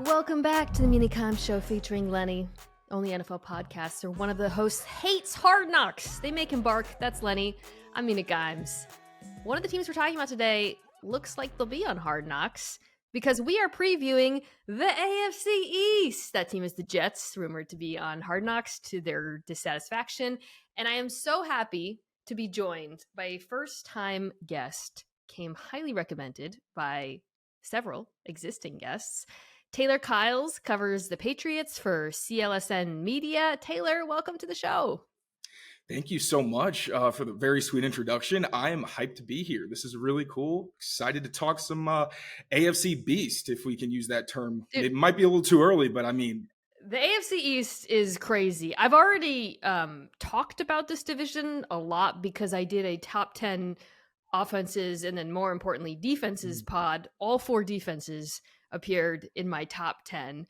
Welcome back to the Mina Kimes Show featuring Lenny. Only NFL podcasts or one of the hosts hates Hard Knocks. They make him bark. That's Lenny. I'm Mina Kimes. One of the teams we're talking about today looks like they'll be on Hard Knocks because we are previewing the AFC East. That team is the Jets, rumored to be on Hard Knocks to their dissatisfaction. And I am so happy to be joined by a first-time guest, came highly recommended by several existing guests. Taylor Kyles covers the Patriots for CLSN Media. Taylor, welcome to the show. Thank you so much for the very sweet introduction. I am hyped to be here. This is really cool. Excited to talk some AFC Beast, if we can use that term. Dude, it might be a little too early, but I mean... The AFC East is crazy. I've already talked about this division a lot because I did a top 10 offenses and then more importantly defenses pod. All four defenses appeared in my top 10.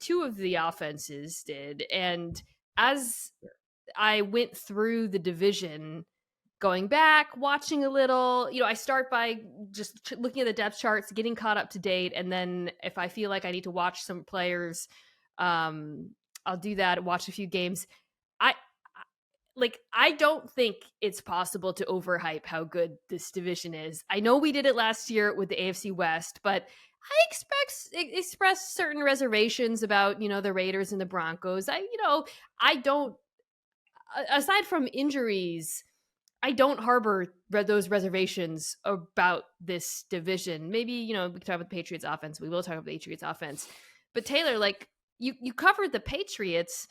Two of the offenses did. And as I went through the division, going back, watching a little, I start by just looking at the depth charts, getting caught up to date. And then if I feel like I need to watch some players, I'll do that, watch a few games. I don't think it's possible to overhype how good this division is. I know we did it last year with the AFC West, but I express certain reservations about, the Raiders and the Broncos. I don't, aside from injuries, I don't harbor those reservations about this division. Maybe, we can talk about the Patriots offense. We will talk about the Patriots offense. But Taylor, you covered the Patriots.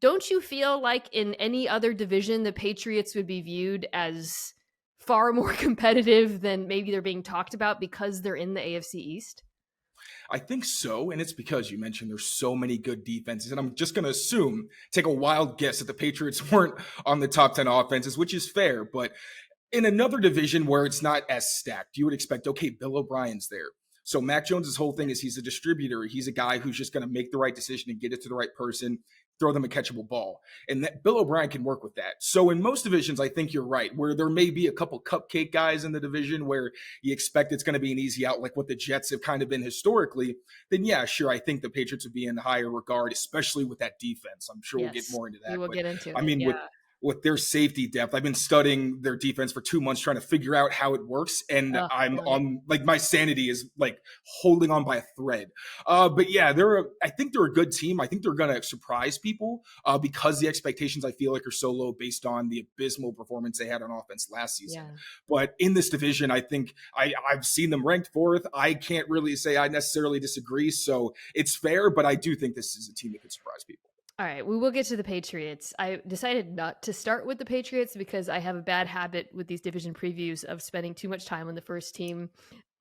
Don't you feel like in any other division, the Patriots would be viewed as far more competitive than maybe they're being talked about because they're in the AFC East? I think so, and it's because you mentioned there's so many good defenses, and I'm just going to take a wild guess that the Patriots weren't on the top 10 offenses, which is fair, but in another division where it's not as stacked, you would expect, okay, Bill O'Brien's there. So Mac Jones' whole thing is he's a distributor. He's a guy who's just going to make the right decision and get it to the right person, throw them a catchable ball. And that Bill O'Brien can work with that. So in most divisions, I think you're right, where there may be a couple cupcake guys in the division where you expect it's going to be an easy out, like what the Jets have kind of been historically, then yeah, sure, I think the Patriots would be in higher regard, especially with that defense. I'm sure we'll get more into that. We will get into it. I mean, with their safety depth, I've been studying their defense for 2 months, trying to figure out how it works. And I'm on, my sanity is holding on by a thread. But yeah, I think they're a good team. I think they're going to surprise people because the expectations I feel like are so low based on the abysmal performance they had on offense last season. Yeah. But in this division, I think I've seen them ranked fourth. I can't really say I necessarily disagree. So it's fair, but I do think this is a team that could surprise people. All right, we will get to the Patriots. I decided not to start with the Patriots because I have a bad habit with these division previews of spending too much time on the first team.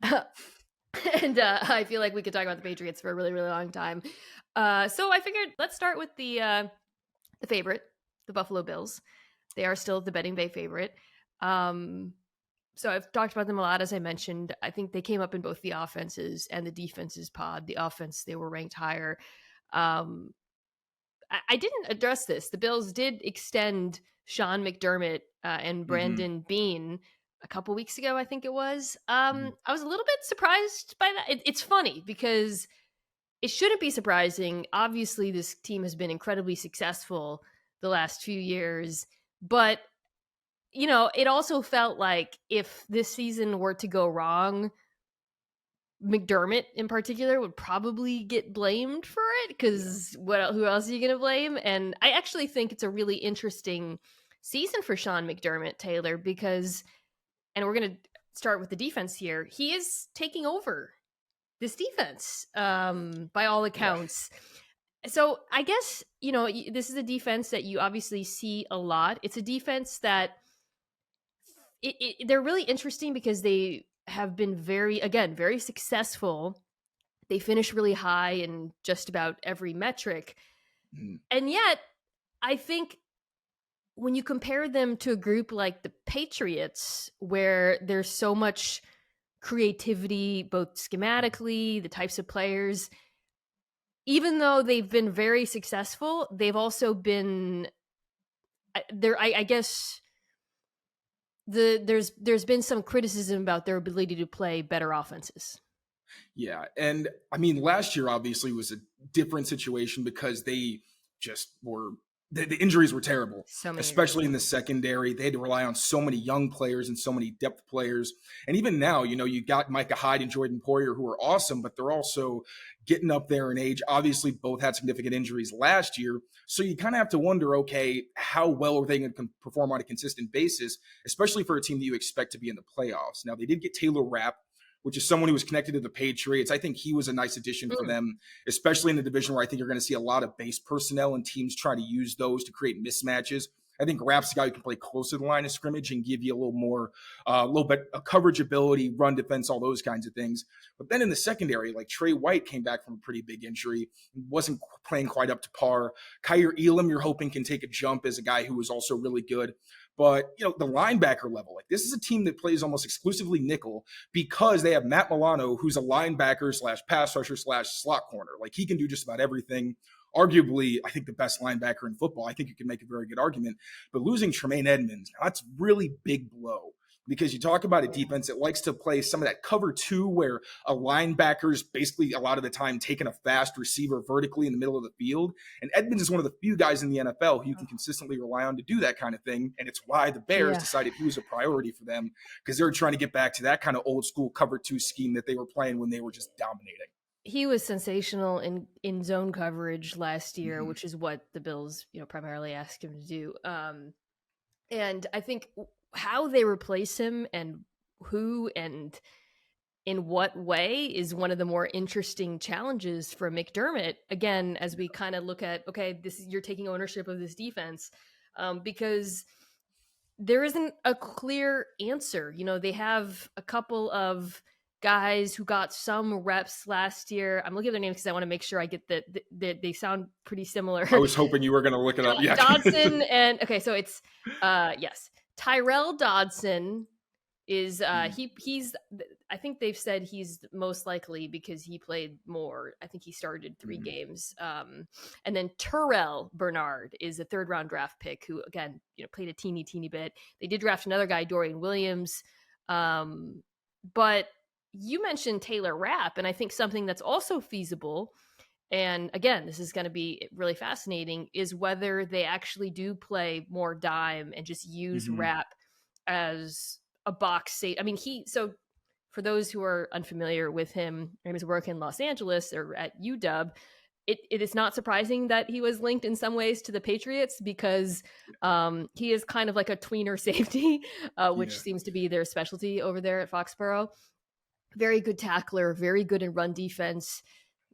And I feel like we could talk about the Patriots for a really, really long time. So I figured let's start with the favorite, the Buffalo Bills. They are still the betting bay favorite. So I've talked about them a lot, as I mentioned. I think they came up in both the offenses and the defenses pod. The offense, they were ranked higher. I didn't address this. The Bills did extend Sean McDermott and Brandon Beane a couple weeks ago, I think it was. I was a little bit surprised by that. It's funny because it shouldn't be surprising. Obviously, this team has been incredibly successful the last few years. But, it also felt like if this season were to go wrong, McDermott in particular would probably get blamed for it because who else are you going to blame? And I actually think it's a really interesting season for Sean McDermott, Taylor, because, and we're going to start with the defense here, he is taking over this defense by all accounts. Yeah. So I guess, this is a defense that you obviously see a lot. It's a defense that they're really interesting because they have been very successful. They finish really high in just about every metric. And yet, I think when you compare them to a group like the Patriots, where there's so much creativity, both schematically, the types of players, even though they've been very successful, they've also been there. I guess there's been some criticism about their ability to play better offenses. Yeah. And I mean, last year obviously was a different situation because they just were, the injuries were terrible, So many especially injuries. in the secondary. They had to rely on so many young players and so many depth players. And even now, you got Micah Hyde and Jordan Poyer who are awesome, but they're also getting up there in age. Obviously, both had significant injuries last year. So you kind of have to wonder, okay, how well are they going to perform on a consistent basis, especially for a team that you expect to be in the playoffs? Now, they did get Taylor Rapp, which is someone who was connected to the Patriots. I think he was a nice addition for Mm. them, especially in the division where I think you're going to see a lot of base personnel and teams try to use those to create mismatches. I think Rapp's a guy who can play close to the line of scrimmage and give you a little more, a little bit of coverage ability, run defense, all those kinds of things. But then in the secondary, like Trey White came back from a pretty big injury, wasn't playing quite up to par. Kyer Elam, you're hoping can take a jump as a guy who was also really good. But, the linebacker level, like this is a team that plays almost exclusively nickel because they have Matt Milano, who's a linebacker slash pass rusher slash slot corner. Like he can do just about everything. Arguably, I think the best linebacker in football. I think you can make a very good argument. But losing Tremaine Edmonds, that's really big blow because you talk about a defense that likes to play some of that cover two where a linebacker's basically a lot of the time taking a fast receiver vertically in the middle of the field. And Edmonds is one of the few guys in the NFL who you can consistently rely on to do that kind of thing. And it's why the Bears Yeah. decided he was a priority for them because they were trying to get back to that kind of old school cover two scheme that they were playing when they were just dominating. He was sensational in zone coverage last year, Mm-hmm. which is what the Bills, primarily asked him to do. And I think how they replace him and who and in what way is one of the more interesting challenges for McDermott. Again, as we kind of look at, okay, you're taking ownership of this defense, because there isn't a clear answer. They have a couple of guys who got some reps last year. I'm looking at their names because I want to make sure I get that they sound pretty similar. I was hoping you were going to look it up. Yeah. Dodson and okay, so it's yes, Tyrell Dodson is he's I think they've said he's most likely because he played more. I think he started 3 games. And then Terrell Bernard is a 3rd round draft pick who again, played a teeny bit. They did draft another guy, Dorian Williams. But you mentioned Taylor Rapp, and I think something that's also feasible, and again, this is going to be really fascinating, is whether they actually do play more dime and just use Rapp as a box safe. I mean, so for those who are unfamiliar with him, his work in Los Angeles or at UW, it is not surprising that he was linked in some ways to the Patriots because he is kind of like a tweener safety, which seems to be their specialty over there at Foxborough. Very good tackler, very good in run defense,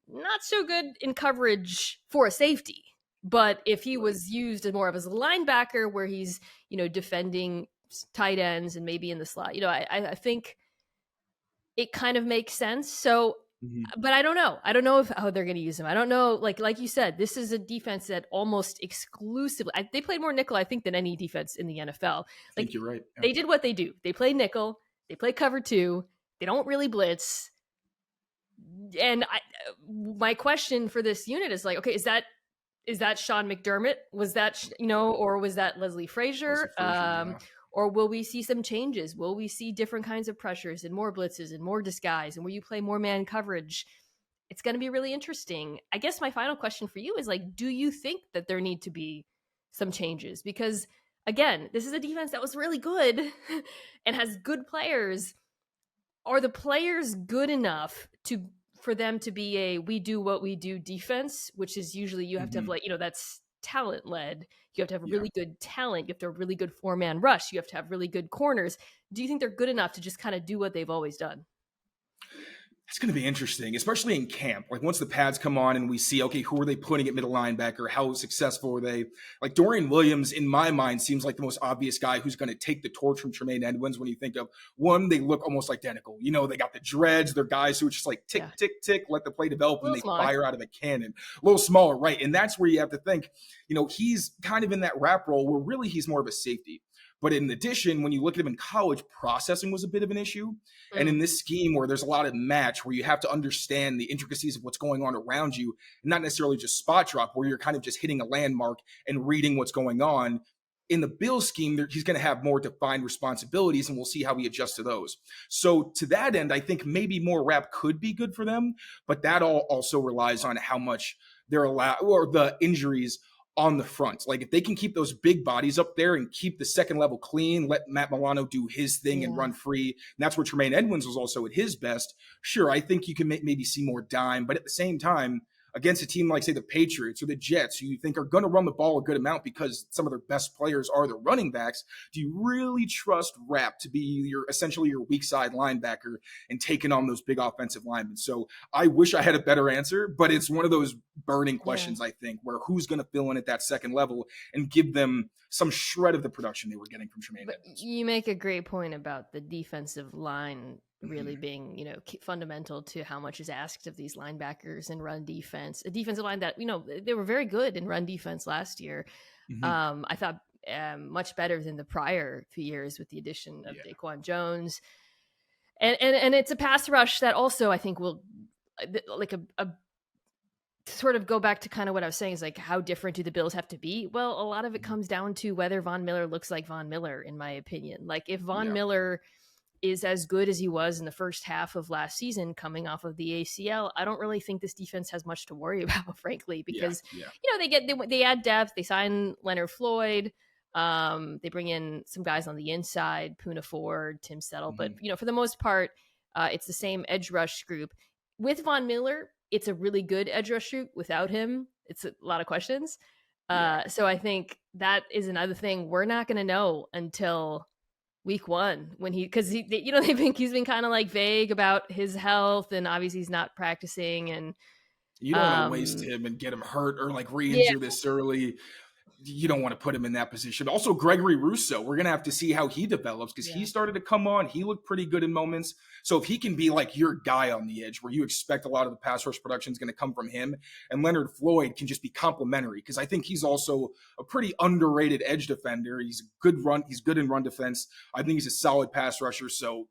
not so good in coverage for a safety. But if he was used more of as a linebacker where he's, defending tight ends and maybe in the slot, I think it kind of makes sense. So, but I don't know. I don't know how they're going to use him. I don't know. Like you said, this is a defense that almost exclusively, they played more nickel, I think, than any defense in the NFL. I think you're right. Yeah. They did what they do. They play nickel. They play cover 2. They don't really blitz. And my question for this unit is like, okay, is that Sean McDermott? Was that, or was that Leslie Frazier? Or will we see some changes? Will we see different kinds of pressures and more blitzes and more disguise? And will you play more man coverage? It's going to be really interesting. I guess my final question for you is like, do you think that there need to be some changes? Because again, this is a defense that was really good and has good players. Are the players good enough for them to be a we do what we do defense, which is usually you have to have that's talent led. You have to have really good talent. You have to have a really good 4-man rush. You have to have really good corners. Do you think they're good enough to just kind of do what they've always done? It's going to be interesting, especially in camp. Like once the pads come on and we see, okay, who are they putting at middle linebacker? How successful are they? Like Dorian Williams, in my mind, seems like the most obvious guy who's going to take the torch from Tremaine Edmonds when you think of one, they look almost identical. They got the dreads. They're guys who are just like tick, tick, tick, let the play develop and they fire out of a cannon. A little smaller, right? And that's where you have to think, he's kind of in that wrap role where really he's more of a safety. But in addition, when you look at him in college, processing was a bit of an issue. And in this scheme where there's a lot of match, where you have to understand the intricacies of what's going on around you, and not necessarily just spot drop, where you're kind of just hitting a landmark and reading what's going on, in the Bills scheme, he's going to have more defined responsibilities, and we'll see how he adjusts to those. So to that end, I think maybe more rap could be good for them, but that all also relies on how much they're allowed, or the injuries on the front. Like if they can keep those big bodies up there and keep the second level clean, let Matt Milano do his thing and run free. And that's where Tremaine Edmonds was also at his best. Sure, I think you can maybe see more dime, but at the same time, against a team like, say, the Patriots or the Jets, who you think are going to run the ball a good amount because some of their best players are the running backs, do you really trust Rapp to be essentially your weak side linebacker and taking on those big offensive linemen? So I wish I had a better answer, but it's one of those burning questions, I think, where who's going to fill in at that second level and give them some shred of the production they were getting from Tremaine Edmonds. You make a great point about the defensive line really being, fundamental to how much is asked of these linebackers in run defense. A defensive line that, they were very good in run defense last year. I thought much better than the prior few years with the addition of Daquan Jones. And it's a pass rush that also I think will, like a sort of go back to kind of what I was saying is like, how different do the Bills have to be? Well, a lot of it comes down to whether Von Miller looks like Von Miller, in my opinion. Like if Von Miller is as good as he was in the first half of last season coming off of the ACL, I don't really think this defense has much to worry about, frankly, because they add depth, they sign Leonard Floyd, they bring in some guys on the inside, Poona Ford, Tim Settle, but for the most part, it's the same edge rush group. With Von Miller, it's a really good edge rush group. Without him, it's a lot of questions. So I think that is another thing we're not going to know until week one, when because he's been kind of like vague about his health, and obviously he's not practicing, and you don't want to waste him and get him hurt or like re-injure this early. You don't want to put him in that position. Also, Gregory Rousseau, we're going to have to see how he develops because he started to come on. He looked pretty good in moments. So if he can be like your guy on the edge where you expect a lot of the pass rush production is going to come from him, and Leonard Floyd can just be complimentary, because I think he's also a pretty underrated edge defender. He's good in run defense. I think he's a solid pass rusher. So,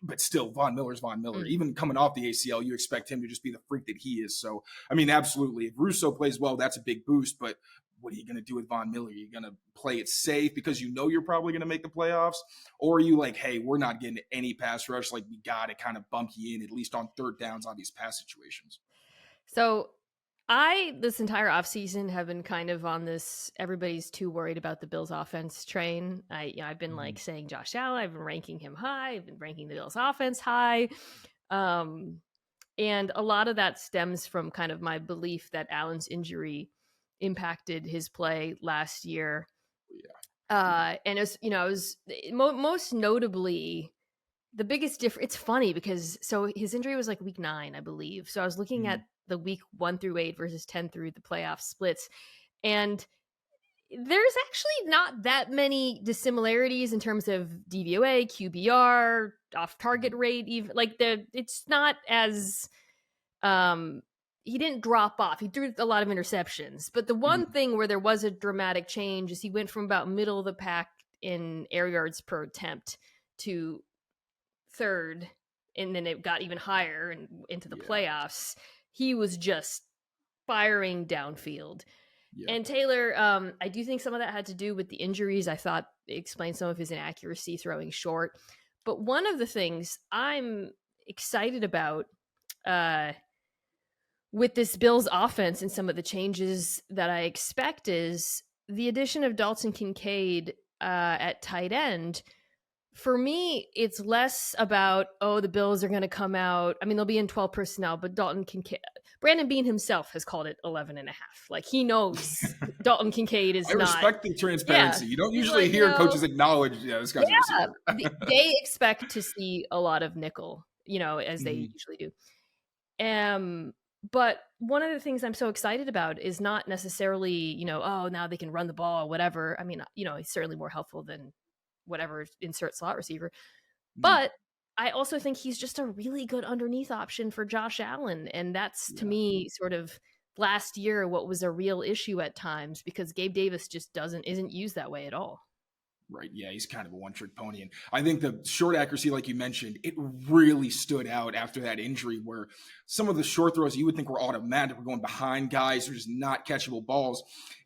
but still, Von Miller's Von Miller. Even coming off the ACL, you expect him to just be the freak that he is. So, I mean, absolutely. If Rousseau plays well, that's a big boost. But what are you going to do with Von Miller? Are you going to play it safe because you know you're probably going to make the playoffs? Or are you like, hey, we're not getting any pass rush. Like, we got to kind of bump you in, at least on third downs on these pass situations. So this entire offseason have been kind of on this, everybody's too worried about the Bills offense train. I've been like saying Josh Allen, I've been ranking him high. I've been ranking the Bills offense high. And a lot of that stems from kind of my belief that Allen's injury impacted his play last year. And it was most notably the biggest difference. It's funny because his injury was like week 9, I believe. So I was looking at the week 1 through 8 versus 10 through the playoff splits, and there's actually not that many dissimilarities in terms of DVOA, QBR, off target rate. Even like it's not as he didn't drop off. He threw a lot of interceptions. But the one thing where there was a dramatic change is he went from about middle of the pack in air yards per attempt to third, and then it got even higher and into the playoffs. He was just firing downfield. And Taylor, I do think some of that had to do with the injuries. I thought it explained some of his inaccuracy throwing short. But one of the things I'm excited about with this Bills offense and some of the changes that I expect is the addition of Dalton Kincaid at tight end. For me, it's less about, the Bills are going to come out. I mean, they'll be in 12 personnel, but Dalton Kincaid, Brandon Beane himself has called it 11 and a half. Like, he knows Dalton Kincaid is I respect the transparency. You don't He's usually like, hear coaches acknowledge, this guy's a receiver. They expect to see a lot of nickel, as they usually do. But one of the things I'm so excited about is not necessarily, now they can run the ball or whatever. I mean, he's certainly more helpful than whatever insert slot receiver. But I also think he's just a really good underneath option for Josh Allen. And that's, to me, sort of last year what was a real issue at times, because Gabe Davis just isn't used that way at all. Right. Yeah, he's kind of a one-trick pony. And I think the short accuracy, like you mentioned, it really stood out after that injury where some of the short throws you would think were automatic were going behind guys who are just not catchable balls.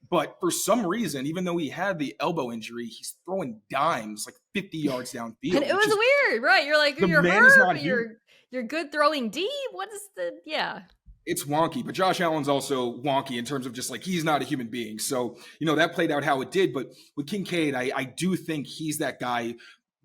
But for some reason, even though he had the elbow injury, he's throwing dimes like 50 yards And downfield, it which was is weird, right? You're like, the you're man is hurt, not but human. you're good throwing deep. What is the It's wonky, but Josh Allen's also wonky in terms of just like he's not a human being. So, that played out how it did. But with Kincaid, I do think he's that guy,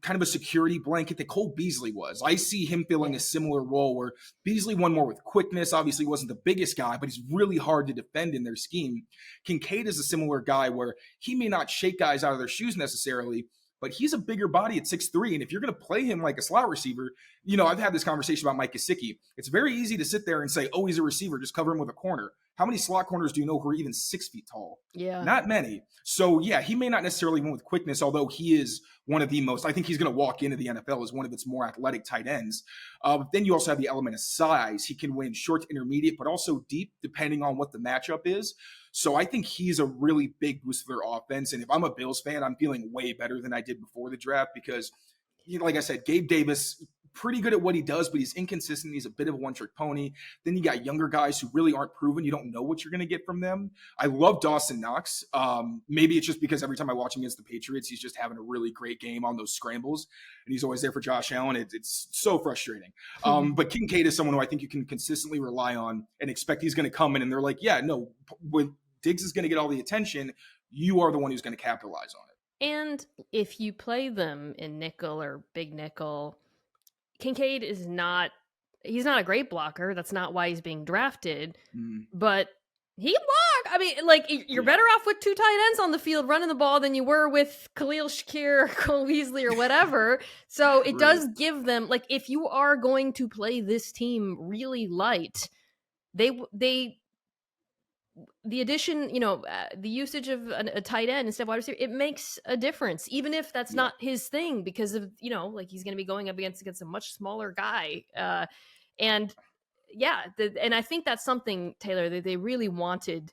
kind of a security blanket that Cole Beasley was. I see him filling a similar role where Beasley won more with quickness, obviously wasn't the biggest guy, but he's really hard to defend in their scheme. Kincaid is a similar guy where he may not shake guys out of their shoes necessarily, but he's a bigger body at 6'3". And if you're going to play him like a slot receiver, I've had this conversation about Mike Gesicki. It's very easy to sit there and say, oh, he's a receiver, just cover him with a corner. How many slot corners do you know who are even 6 feet tall? Yeah. Not many. So, yeah, he may not necessarily win with quickness, although he is one of the most, I think he's going to walk into the NFL as one of its more athletic tight ends. But then you also have the element of size. He can win short to intermediate, but also deep, depending on what the matchup is. So I think he's a really big boost for their offense. And if I'm a Bills fan, I'm feeling way better than I did before the draft because, like I said, Gabe Davis, pretty good at what he does, but he's inconsistent. He's a bit of a one-trick pony. Then you got younger guys who really aren't proven. You don't know what you're going to get from them. I love Dawson Knox. Maybe it's just because every time I watch him against the Patriots, he's just having a really great game on those scrambles, and he's always there for Josh Allen. It's so frustrating. But Kincaid is someone who I think you can consistently rely on and expect he's going to come in, and they're like, yeah, no, when Diggs is going to get all the attention, you are the one who's going to capitalize on it. And if you play them in nickel or big nickel, Kincaid he's not a great blocker. That's not why he's being drafted, but he can block. I mean, like, you're better off with two tight ends on the field running the ball than you were with Khalil Shakir or Cole Beasley or whatever. So it does give them, like, if you are going to play this team really light, the addition, the usage of a tight end instead of wide receiver, it makes a difference, even if that's not his thing, because of, like he's going to be going up against a much smaller guy. And I think that's something, Taylor, that they really wanted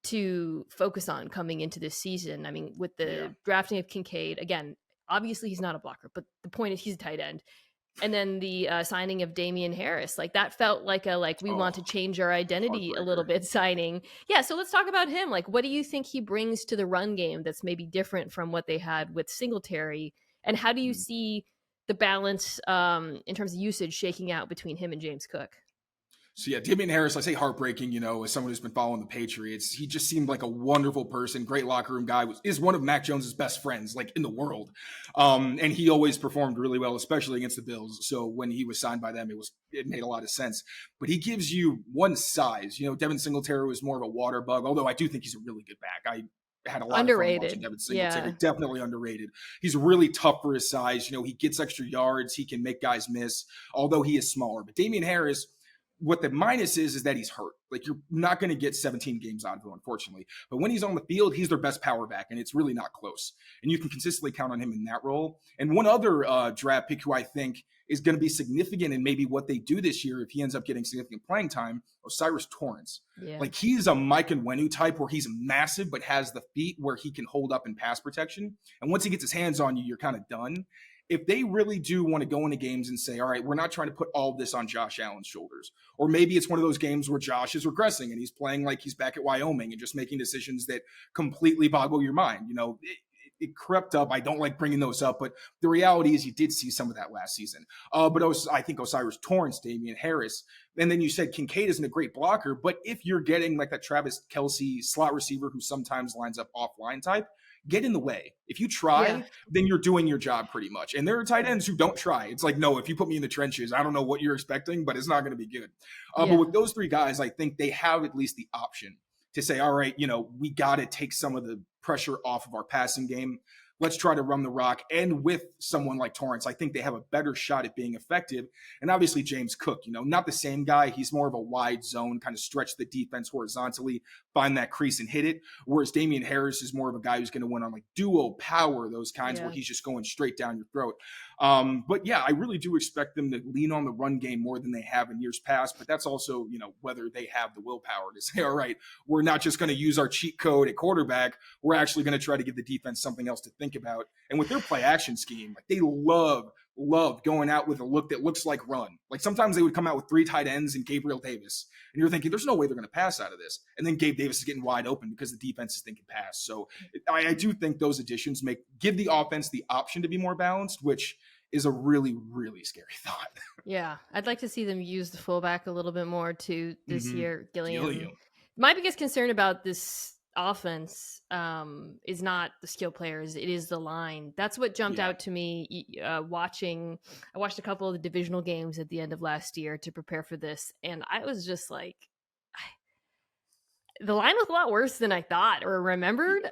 to focus on coming into this season. I mean, with the drafting of Kincaid, again, obviously he's not a blocker, but the point is he's a tight end. And then the signing of Damian Harris, like that felt like we want to change our identity a little bit signing. Yeah. So let's talk about him. Like, what do you think he brings to the run game that's maybe different from what they had with Singletary? And how do you see the balance in terms of usage shaking out between him and James Cook? So yeah, Damian Harris, I say heartbreaking, as someone who's been following the Patriots, he just seemed like a wonderful person, great locker room guy, is one of Mac Jones's best friends, like in the world. And he always performed really well, especially against the Bills. So when he was signed by them, it made a lot of sense. But he gives you one size. Devin Singletary was more of a water bug, although I do think he's a really good back. I had a lot of fun watching Devin Singletary. Definitely underrated. He's really tough for his size. He gets extra yards. He can make guys miss, although he is smaller. But Damian Harris, what the minus is that he's hurt. Like, you're not going to get 17 games out of him, unfortunately. But when he's on the field, he's their best power back, and it's really not close. And you can consistently count on him in that role. And one other draft pick who I think is going to be significant in maybe what they do this year if he ends up getting significant playing time, O'Cyrus Torrence. Yeah. Like, he's a Mike Onwenu type where he's massive but has the feet where he can hold up in pass protection. And once he gets his hands on you, you're kind of done. If they really do want to go into games and say, all right, we're not trying to put all this on Josh Allen's shoulders, or maybe it's one of those games where Josh is regressing and he's playing like he's back at Wyoming and just making decisions that completely boggle your mind. It crept up. I don't like bringing those up, but the reality is you did see some of that last season. But I think O'Cyrus Torrence, Damian Harris, and then you said Kincaid isn't a great blocker, but if you're getting like that Travis Kelce slot receiver who sometimes lines up offline type, get in the way. If you try, then you're doing your job pretty much. And there are tight ends who don't try. It's like, no, if you put me in the trenches, I don't know what you're expecting, but it's not going to be good. But with those three guys, I think they have at least the option to say, all right, we got to take some of the pressure off of our passing game. Let's try to run the rock. And with someone like Torrence, I think they have a better shot at being effective. And obviously James Cook, not the same guy. He's more of a wide zone, kind of stretch the defense horizontally, find that crease and hit it. Whereas Damian Harris is more of a guy who's going to win on like duo power, those kinds where he's just going straight down your throat. But yeah, I really do expect them to lean on the run game more than they have in years past. But that's also, whether they have the willpower to say, all right, we're not just going to use our cheat code at quarterback. We're actually going to try to give the defense something else to think about. And with their play action scheme, like they love going out with a look that looks like run. Like sometimes they would come out with 3 tight ends and Gabriel Davis. And you're thinking, there's no way they're going to pass out of this. And then Gabe Davis is getting wide open because the defense is thinking pass. So I do think those additions give the offense the option to be more balanced, which is a really, really scary thought. Yeah. I'd like to see them use the fullback a little bit more too this year. Gilliam. My biggest concern about this offense is not the skill players, it is the line. That's what jumped out to me I watched a couple of the divisional games at the end of last year to prepare for this, and I was just like, the line was a lot worse than I thought or remembered.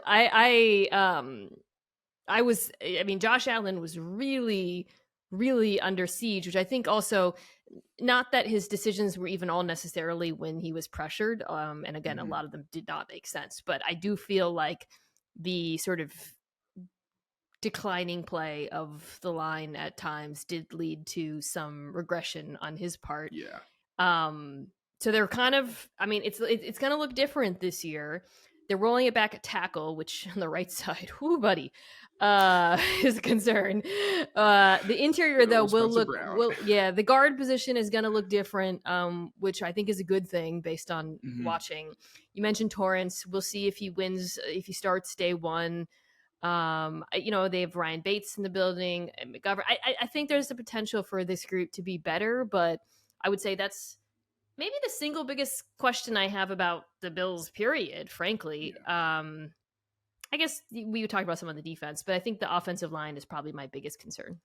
Josh Allen was really, really under siege, which I think also, not that his decisions were even all necessarily when he was pressured. And again, a lot of them did not make sense, but I do feel like the sort of declining play of the line at times did lead to some regression on his part. Yeah. So they're kind of, it's going to look different this year. They're rolling it back at tackle, which on the right side, whoo, buddy, is a concern. The interior, though, the guard position is going to look different, which I think is a good thing based on watching. You mentioned Torrance. We'll see if he wins, if he starts day one. They have Ryan Bates in the building, and McGovern. I think there's the potential for this group to be better, but I would say that's maybe the single biggest question I have about the Bills, period, frankly. Yeah. I guess we would talk about some of the defense, but I think the offensive line is probably my biggest concern.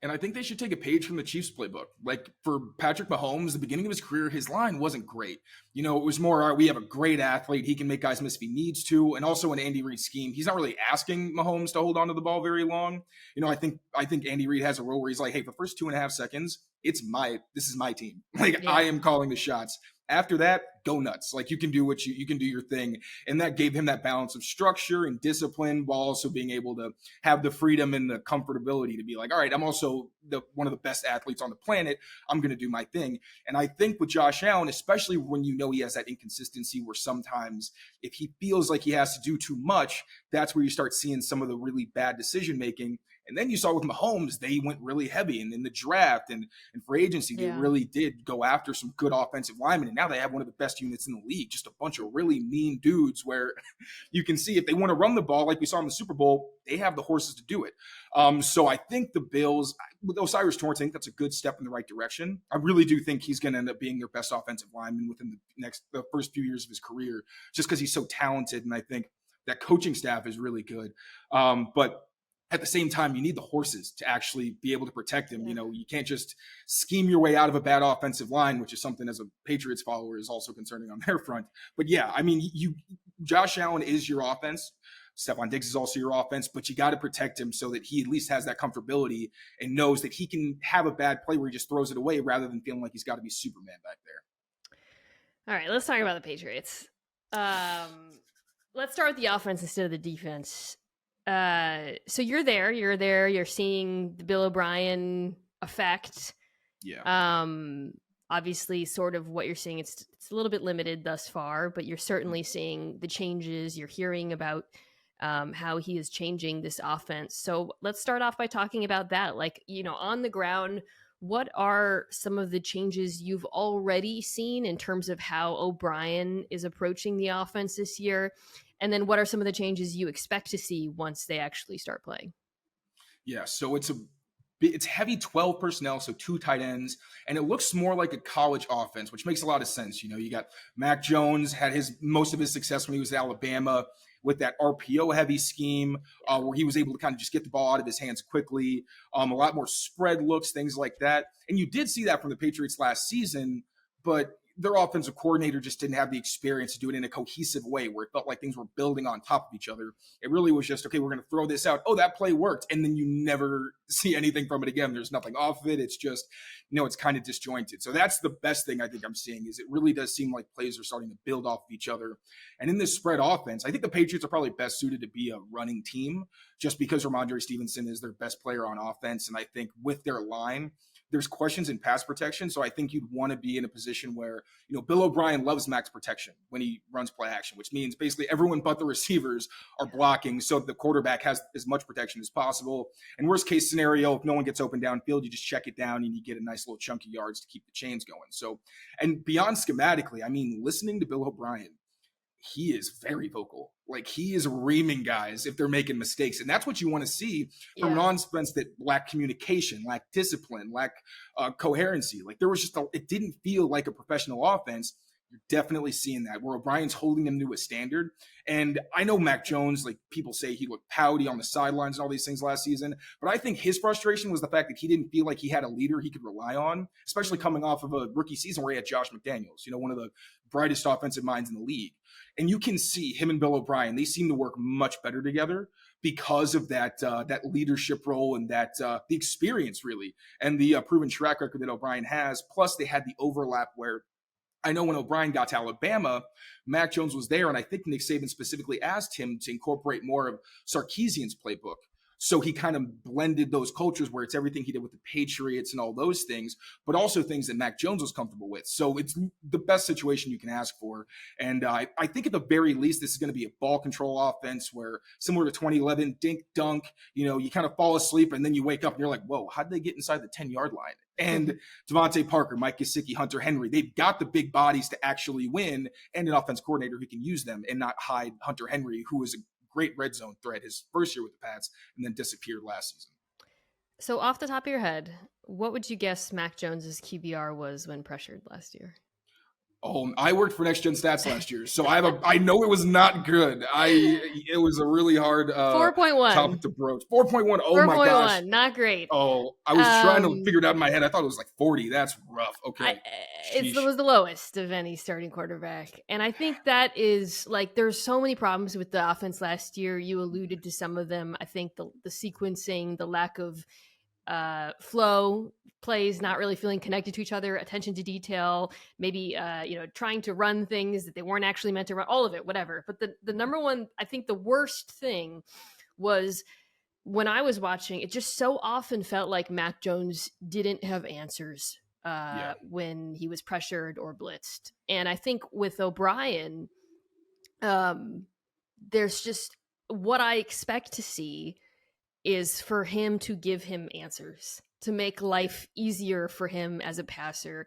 And I think they should take a page from the Chiefs playbook. Like for Patrick Mahomes, the beginning of his career, his line wasn't great. It was more, all right, we have a great athlete. He can make guys miss if he needs to. And also in Andy Reid's scheme, he's not really asking Mahomes to hold on to the ball very long. I think Andy Reid has a role where he's like, hey, for the first 2.5 seconds, this is my team. I am calling the shots. After that, go nuts. Like you can do you can do your thing. And that gave him that balance of structure and discipline while also being able to have the freedom and the comfortability to be like, all right, I'm also one of the best athletes on the planet. I'm going to do my thing. And I think with Josh Allen, especially when he has that inconsistency where sometimes if he feels like he has to do too much, that's where you start seeing some of the really bad decision-making. And then you saw with Mahomes, they went really heavy. And in the draft and free agency, they really did go after some good offensive linemen. And now they have one of the best units in the league, just a bunch of really mean dudes where you can see if they want to run the ball like we saw in the Super Bowl, they have the horses to do it. So I think the Bills, with O'Cyrus Torrence, I think that's a good step in the right direction. I really do think he's going to end up being their best offensive lineman within the first few years of his career, just because he's so talented. And I think that coaching staff is really good. But at the same time, you need the horses to actually be able to protect him. You can't just scheme your way out of a bad offensive line, which is something as a Patriots follower is also concerning on their front. But yeah, Josh Allen is your offense. Stephon Diggs is also your offense, but you got to protect him so that he at least has that comfortability and knows that he can have a bad play where he just throws it away rather than feeling like he's got to be Superman back there. All right, let's talk about the Patriots. Let's start with the offense instead of the defense. So you're seeing the Bill O'Brien effect. Yeah. Obviously sort of what you're seeing, it's a little bit limited thus far, but you're certainly seeing the changes. You're hearing about how he is changing this offense. So let's start off by talking about that. On the ground, what are some of the changes you've already seen in terms of how O'Brien is approaching the offense this year? And then what are some of the changes you expect to see once they actually start playing? Yeah, so it's heavy 12 personnel, so 2 tight ends, and it looks more like a college offense, which makes a lot of sense. You got Mac Jones had most of his success when he was at Alabama with that RPO heavy scheme where he was able to kind of just get the ball out of his hands quickly, a lot more spread looks, things like that. And you did see that from the Patriots last season, but their offensive coordinator just didn't have the experience to do it in a cohesive way where it felt like things were building on top of each other. It really was just, okay, we're going to throw this out. Oh, that play worked. And then you never see anything from it again. There's nothing off of it. It's just, it's kind of disjointed. So that's the best thing I think I'm seeing is it really does seem like plays are starting to build off of each other. And in this spread offense, I think the Patriots are probably best suited to be a running team just because Ramondre Stevenson is their best player on offense. And I think with their line, there's questions in pass protection. So I think you'd want to be in a position where, Bill O'Brien loves max protection when he runs play action, which means basically everyone but the receivers are blocking. So the quarterback has as much protection as possible. And worst case scenario, if no one gets open downfield, you just check it down and you get a nice little chunky yards to keep the chains going. So, and beyond schematically, I mean, listening to Bill O'Brien, he is very vocal. Like he is reaming guys if they're making mistakes. And that's what you want to see from an offense that lack communication, lack discipline, lack coherency. Like there was just, it didn't feel like a professional offense. You're definitely seeing that where O'Brien's holding them to a standard. And I know Mac Jones, like people say he looked pouty on the sidelines and all these things last season, but I think his frustration was the fact that he didn't feel like he had a leader he could rely on, especially coming off of a rookie season where he had Josh McDaniels, one of the brightest offensive minds in the league. And you can see him and Bill O'Brien, they seem to work much better together because of that leadership role and that the experience really and the proven track record that O'Brien has. Plus they had the overlap where I know when O'Brien got to Alabama, Mac Jones was there, and I think Nick Saban specifically asked him to incorporate more of Sarkisian's playbook. So he kind of blended those cultures where it's everything he did with the Patriots and all those things, but also things that Mac Jones was comfortable with. So it's the best situation you can ask for. And I think at the very least, this is going to be a ball control offense where similar to 2011, dink, dunk, you kind of fall asleep and then you wake up and you're like, whoa, how'd they get inside the 10-yard line? And Devontae Parker, Mike Gesicki, Hunter Henry, they've got the big bodies to actually win and an offense coordinator who can use them and not hide Hunter Henry, who is a great red zone threat his first year with the Pats and then disappeared last season. So off the top of your head, what would you guess Mac Jones's QBR was when pressured last year? Oh, I worked for Next Gen Stats last year, so I know it was not good. It was a really hard 4.1 topic to broach. 4.1. Oh 4. my gosh, 1, not great. Oh, I was trying to figure it out in my head. I thought it was like 40. That's rough. Okay, it was the lowest of any starting quarterback, and I think that is like there's so many problems with the offense last year. You alluded to some of them. I think the sequencing, the lack of flow, plays not really feeling connected to each other, attention to detail, maybe trying to run things that they weren't actually meant to run, all of it, whatever. But the number one, I think the worst thing was when I was watching, it just so often felt like Mac Jones didn't have answers when he was pressured or blitzed. And I think with O'Brien, there's just what I expect to see is for him to give him answers, to make life easier for him as a passer.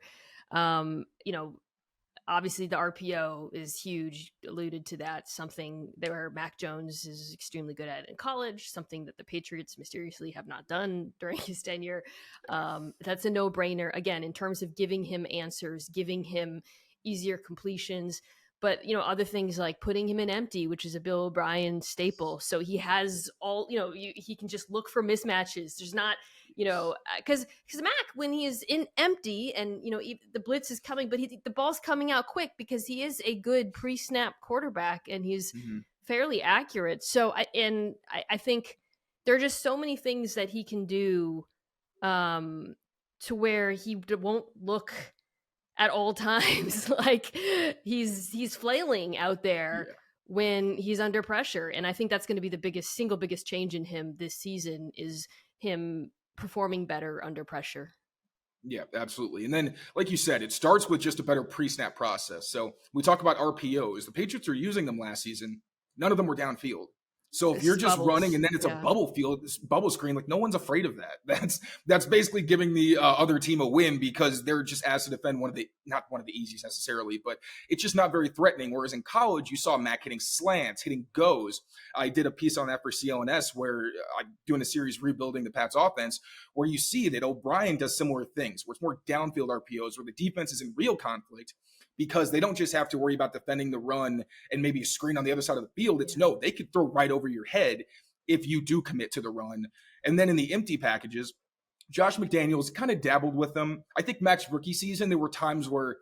Obviously the RPO is huge, alluded to that, something where Mac Jones is extremely good at in college, something that the Patriots mysteriously have not done during his tenure. That's a no-brainer, again, in terms of giving him answers, giving him easier completions. But, other things like putting him in empty, which is a Bill O'Brien staple. So he has all, he can just look for mismatches. There's not, because Mac, when he is in empty and, the blitz is coming, but the ball's coming out quick because he is a good pre-snap quarterback and he's fairly accurate. So I think there are just so many things that he can do to where he won't look at all times like he's flailing out there when he's under pressure. And I think that's going to be the single biggest change in him this season is him performing better under pressure. Yeah, absolutely. And then, like you said, it starts with just a better pre-snap process. So we talk about RPOs. The Patriots are using them last season. None of them were downfield. So if you're just running and then it's a bubble field, this bubble screen, like no one's afraid of that. That's basically giving the other team a win because they're just asked to defend not one of the easiest necessarily, but it's just not very threatening. Whereas in college, you saw Mac hitting slants, hitting goes. I did a piece on that for CLNS where I'm doing a series rebuilding the Pats offense where you see that O'Brien does similar things where it's more downfield RPOs where the defense is in real conflict. Because they don't just have to worry about defending the run and maybe a screen on the other side of the field. It's no, they could throw right over your head if you do commit to the run. And then in the empty packages, Josh McDaniels kind of dabbled with them. I think Mac's rookie season, there were times where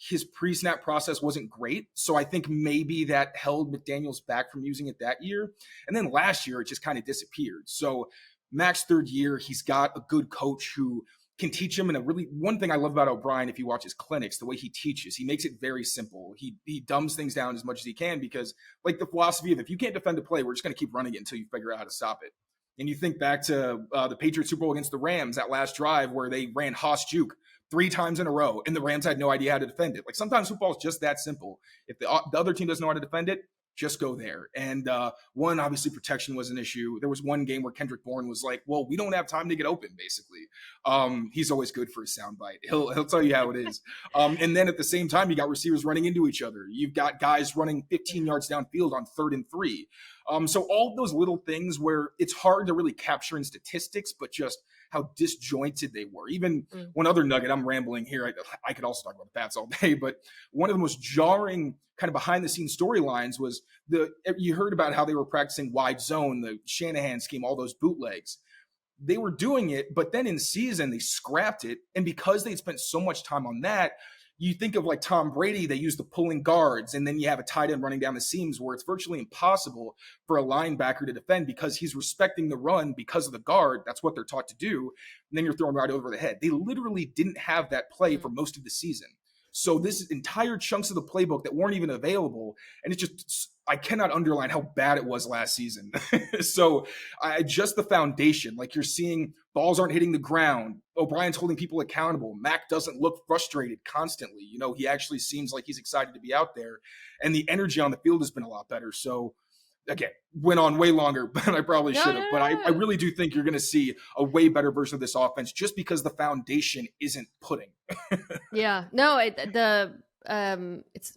his pre-snap process wasn't great. So I think maybe that held McDaniels back from using it that year. And then last year, it just kind of disappeared. So Mac's third year, he's got a good coach who can teach him. And one thing I love about O'Brien, if you watch his clinics, the way he teaches, he makes it very simple. He dumbs things down as much as he can, because like the philosophy of, if you can't defend a play, we're just going to keep running it until you figure out how to stop it. And you think back to the Patriots Super Bowl against the Rams, that last drive where they ran Haas Juke 3 times in a row, and the Rams had no idea how to defend it. Like, sometimes football is just that simple. If the other team doesn't know how to defend it, just go there. And one, obviously, protection was an issue. There was one game where Kendrick Bourne was like, well, we don't have time to get open, basically. He's always good for a soundbite. He'll tell you how it is. And then at the same time, you got receivers running into each other. You've got guys running 15 yards downfield on 3rd and 3. So all those little things where it's hard to really capture in statistics, but just how disjointed they were. Even one other nugget, I'm rambling here. I could also talk about the Pats all day, but one of the most jarring kind of behind the scenes storylines was you heard about how they were practicing wide zone, the Shanahan scheme, all those bootlegs. They were doing it, but then in season, they scrapped it. And because they spent so much time on that, you think of like Tom Brady, they use the pulling guards, and then you have a tight end running down the seams where it's virtually impossible for a linebacker to defend because he's respecting the run because of the guard. That's what they're taught to do. And then you're throwing right over the head. They literally didn't have that play for most of the season. So this entire chunks of the playbook that weren't even available. And I cannot underline how bad it was last season. So just the foundation, like you're seeing balls aren't hitting the ground. O'Brien's holding people accountable. Mac doesn't look frustrated constantly. He actually seems like he's excited to be out there. And the energy on the field has been a lot better. So again, went on way longer than I probably should have. But I really do think you're going to see a way better version of this offense just because the foundation isn't pudding. Yeah. No,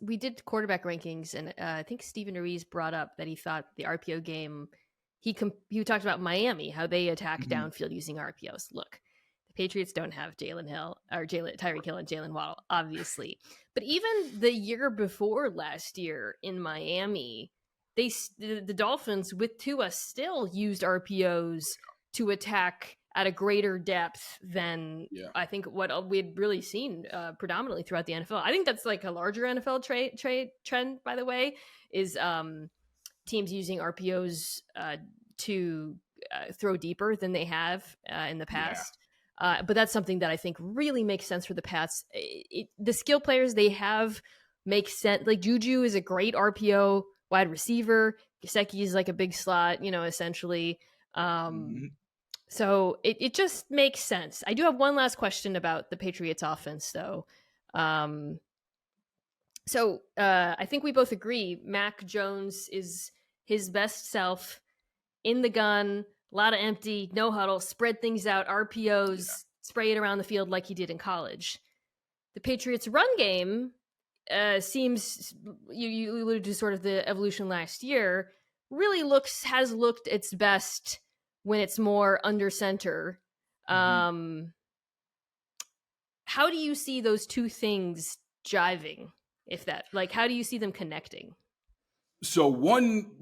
we did quarterback rankings, and I think Stephen Ruiz brought up that he thought the RPO game, he talked about Miami, how they attack downfield using RPOs. Look, the Patriots don't have Tyreek Hill and Jalen Waddle, obviously. But even the year before last year in Miami, the Dolphins with Tua still used RPOs to attack at a greater depth than I think what we had really seen predominantly throughout the NFL. I think that's like a larger NFL trend, by the way, is teams using RPOs to throw deeper than they have in the past. But that's something that I think really makes sense for the Pats. The skill players they have make sense. Like Juju is a great RPO wide receiver. Gesicki is like a big slot, essentially. So it just makes sense. I do have one last question about the Patriots offense, though. So I think we both agree Mac Jones is his best self in the gun, a lot of empty, no huddle, spread things out, RPOs, spray it around the field like he did in college. The Patriots run game seems, you alluded to sort of the evolution last year, really has looked its best when it's more under center. How do you see those two things jiving? How do you see them connecting? So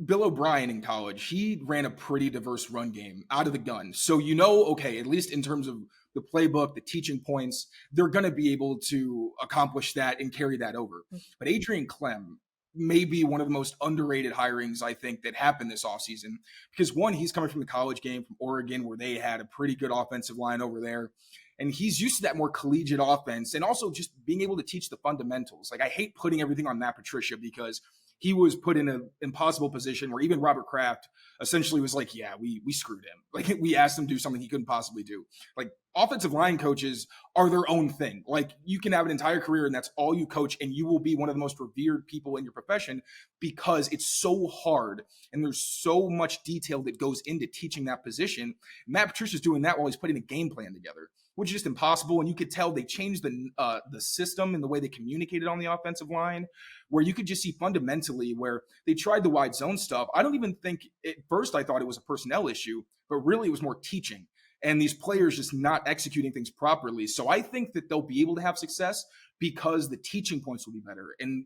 Bill O'Brien in college, he ran a pretty diverse run game out of the gun. So, okay, at least in terms of the playbook, the teaching points, they're going to be able to accomplish that and carry that over. But Adrian Clem may be one of the most underrated hirings, I think, that happened this offseason. Because one, he's coming from the college game from Oregon, where they had a pretty good offensive line over there. And he's used to that more collegiate offense and also just being able to teach the fundamentals. Like, I hate putting everything on Matt Patricia because he was put in an impossible position where even Robert Kraft essentially was like, we screwed him. Like, we asked him to do something he couldn't possibly do. Like, offensive line coaches are their own thing. Like, you can have an entire career and that's all you coach, and you will be one of the most revered people in your profession because it's so hard and there's so much detail that goes into teaching that position. Matt Patricia's doing that while he's putting a game plan together, which is just impossible. And you could tell they changed the system and the way they communicated on the offensive line, where you could just see fundamentally where they tried the wide zone stuff. I don't even think at first I thought it was a personnel issue, but really it was more teaching and these players just not executing things properly. So I think that they'll be able to have success because the teaching points will be better and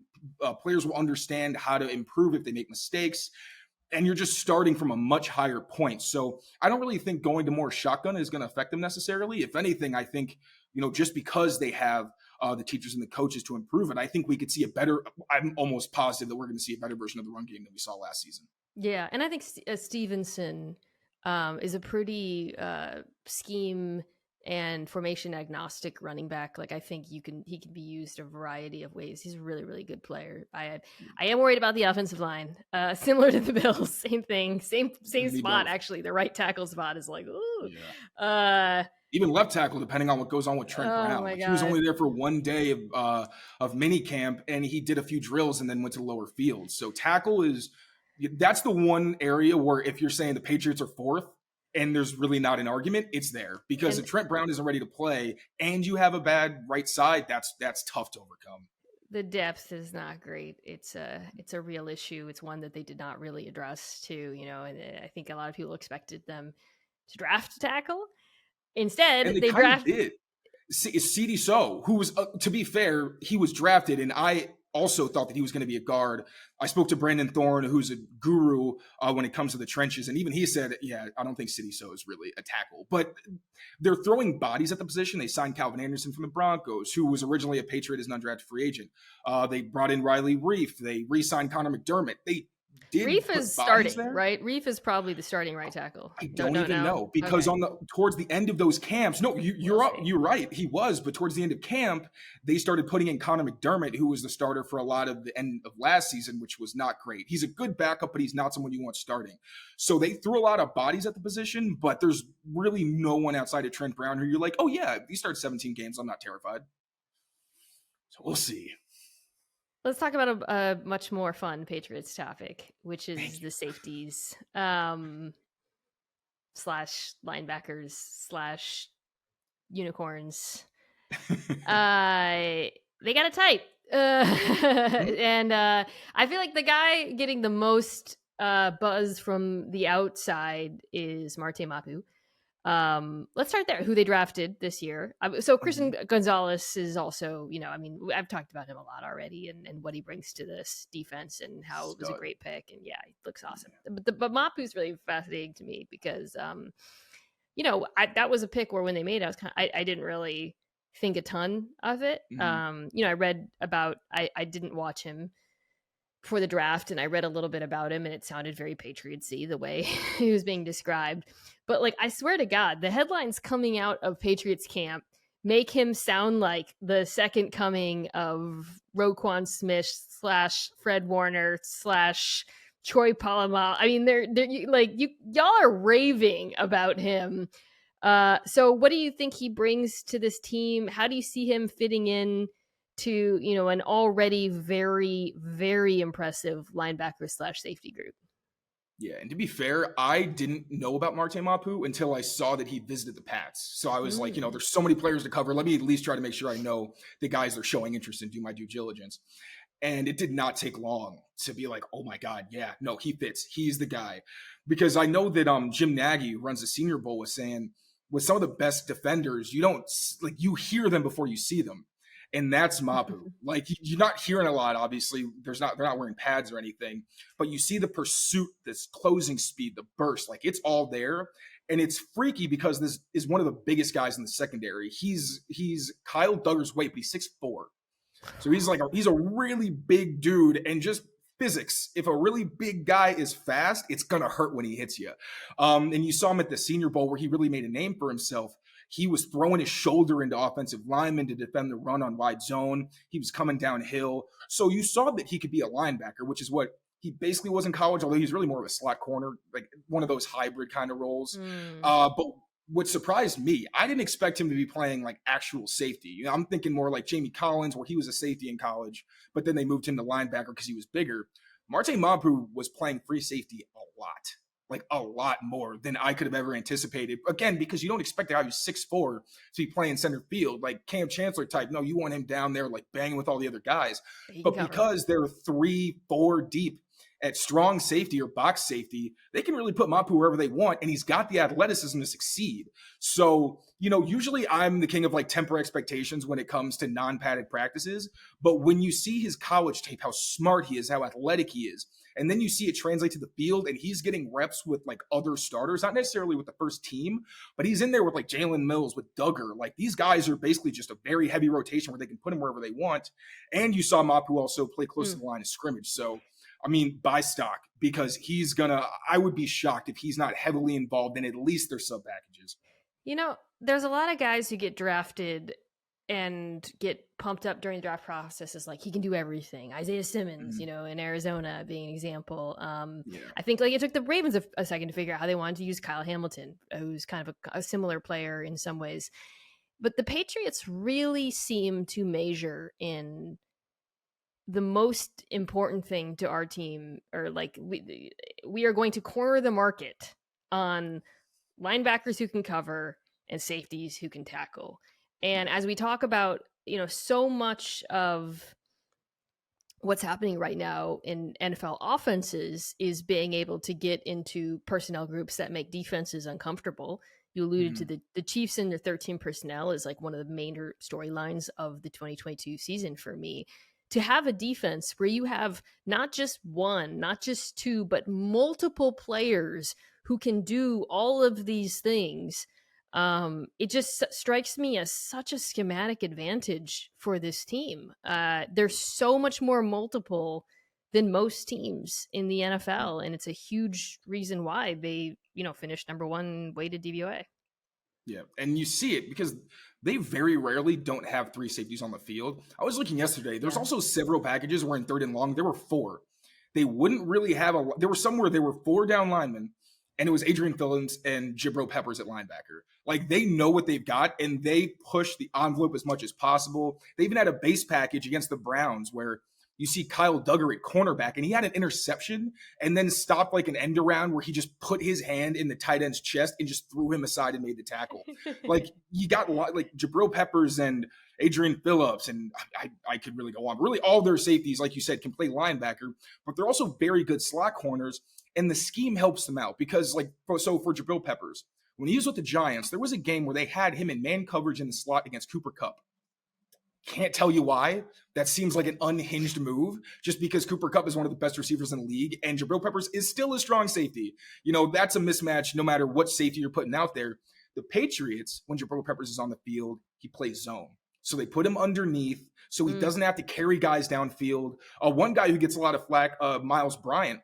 players will understand how to improve if they make mistakes. And you're just starting from a much higher point. So I don't really think going to more shotgun is going to affect them necessarily. If anything, I think, just because they have the teachers and the coaches to improve it. I think we could see a better, I'm almost positive that we're going to see a better version of the run game than we saw last season. Yeah, and I think Stevenson is a pretty scheme and formation agnostic running back. Like I think he can be used a variety of ways. He's a really, really good player. I am worried about the offensive line. Similar to the Bills, same thing, same spot. Both. Actually, the right tackle spot is like, ooh. Yeah. Even left tackle, depending on what goes on with Trent Brown. My like, God. he was only there for one day of mini camp, and he did a few drills and then went to the lower field. So tackle that's the one area where if you're saying the Patriots are fourth and there's really not an argument, it's there. Because if Trent Brown isn't ready to play and you have a bad right side, that's tough to overcome. The depth is not great. It's a real issue. It's one that they did not really address too, and I think a lot of people expected them to draft a tackle. Instead, they drafted CD So, who was, to be fair, he was drafted, and I also thought that he was going to be a guard. I spoke to Brandon Thorne, who's a guru when it comes to the trenches, and even he said, yeah, I don't think CD So is really a tackle. But they're throwing bodies at the position. They signed Calvin Anderson from the Broncos, who was originally a Patriot as an undrafted free agent. They brought in Riley Reif. They re-signed Connor McDermott. Reif is starting, right? Reif is probably the starting right tackle. I don't even know because towards the end of those camps, no, you're right. He was, but towards the end of camp, they started putting in Connor McDermott, who was the starter for a lot of the end of last season, which was not great. He's a good backup, but he's not someone you want starting. So they threw a lot of bodies at the position, but there's really no one outside of Trent Brown who you're like, oh yeah, if he starts 17 games, I'm not terrified. So we'll see. Let's talk about a much more fun Patriots topic, which is the safeties / linebackers / unicorns. They got it tight. And I feel like the guy getting the most buzz from the outside is Marte Mapu. Let's start there. Who they drafted this year. So Christian Gonzalez is also, I've talked about him a lot already and what he brings to this defense and how it was a great pick. And yeah, he looks awesome. But Mapu's really fascinating to me because, that was a pick where when they made it, I didn't really think a ton of it. I read about, I didn't watch him for the draft and I read a little bit about him and it sounded very Patriots-y the way he was being described. But I swear to God, the headlines coming out of Patriots camp make him sound like the second coming of Roquan Smith / Fred Warner / Troy Polamalu. I mean, they're y'all are raving about him. So what do you think he brings to this team? How do you see him fitting in to, an already very, very impressive linebacker / safety group? Yeah, and to be fair, I didn't know about Marte Mapu until I saw that he visited the Pats. So I was like, there's so many players to cover. Let me at least try to make sure I know the guys they're showing interest in, do my due diligence. And it did not take long to be like, oh my God, yeah, no, he fits. He's the guy. Because I know that Jim Nagy, who runs the Senior Bowl, was saying with some of the best defenders, you hear them before you see them. And that's Mapu. You're not hearing a lot, obviously. They're not wearing pads or anything, but you see the pursuit, this closing speed, the burst, it's all there. And it's freaky because this is one of the biggest guys in the secondary. He's Kyle Duggar's weight, but he's 6'4". So he's a really big dude, and just physics. If a really big guy is fast, it's gonna hurt when he hits you. And you saw him at the Senior Bowl where he really made a name for himself. He was throwing his shoulder into offensive linemen to defend the run on wide zone. He was coming downhill. So you saw that he could be a linebacker, which is what he basically was in college, although he's really more of a slot corner, like one of those hybrid kind of roles. But what surprised me, I didn't expect him to be playing actual safety. I'm thinking more like Jamie Collins, where he was a safety in college, but then they moved him to linebacker because he was bigger. Marte Mapu was playing free safety a lot more than I could have ever anticipated. Again, because you don't expect a guy who's 6'4" to be playing center field, like Cam Chancellor type. No, you want him down there banging with all the other guys. But because they're 3-4 deep, at strong safety or box safety, they can really put Mapu wherever they want, and he's got the athleticism to succeed. So, usually I'm the king of like temper expectations when it comes to non-padded practices, but when you see his college tape, how smart he is, how athletic he is, and then you see it translate to the field, and he's getting reps with like other starters, not necessarily with the first team, but he's in there with like Jalen Mills, with Duggar. Like these guys are basically just a very heavy rotation where they can put him wherever they want. And you saw Mapu also play close to the line of scrimmage. So, buy stock, because I would be shocked if he's not heavily involved in at least their sub packages. There's a lot of guys who get drafted and get pumped up during the draft process as like he can do everything. Isaiah Simmons, in Arizona being an example. I think like it took the Ravens a second to figure out how they wanted to use Kyle Hamilton, who's kind of a similar player in some ways. But the Patriots really seem to measure in the most important thing to our team, or like we are going to corner the market on linebackers who can cover and safeties who can tackle. And as we talk about, so much of what's happening right now in NFL offenses is being able to get into personnel groups that make defenses uncomfortable. You alluded to the Chiefs and their 13 personnel is like one of the major storylines of the 2022 season for me. To have a defense where you have not just one, not just two, but multiple players who can do all of these things, it just strikes me as such a schematic advantage for this team. There's so much more multiple than most teams in the NFL, and it's a huge reason why they, finished number one weighted DVOA. Yeah, and you see it because they very rarely don't have three safeties on the field. I was looking yesterday. There's also several packages where in third and long, there were four. They wouldn't really have there were some where there were four down linemen, and it was Adrian Phillips and Jabril Peppers at linebacker. Like, they know what they've got, and they push the envelope as much as possible. They even had a base package against the Browns where you see Kyle Duggar at cornerback, and he had an interception and then stopped like an end around where he just put his hand in the tight end's chest and just threw him aside and made the tackle. Like, you got like Jabril Peppers and Adrian Phillips, and I could really go on. Really, all their safeties, like you said, can play linebacker, but they're also very good slot corners, and the scheme helps them out because, for Jabril Peppers, when he was with the Giants, there was a game where they had him in man coverage in the slot against Cooper Kupp. Can't tell you why. That seems like an unhinged move, just because Cooper Kupp is one of the best receivers in the league, and Jabril Peppers is still a strong safety. That's a mismatch no matter what safety you're putting out there. The Patriots, when Jabril Peppers is on the field, he plays zone. So they put him underneath so he doesn't have to carry guys downfield. One guy who gets a lot of flack, Miles Bryant,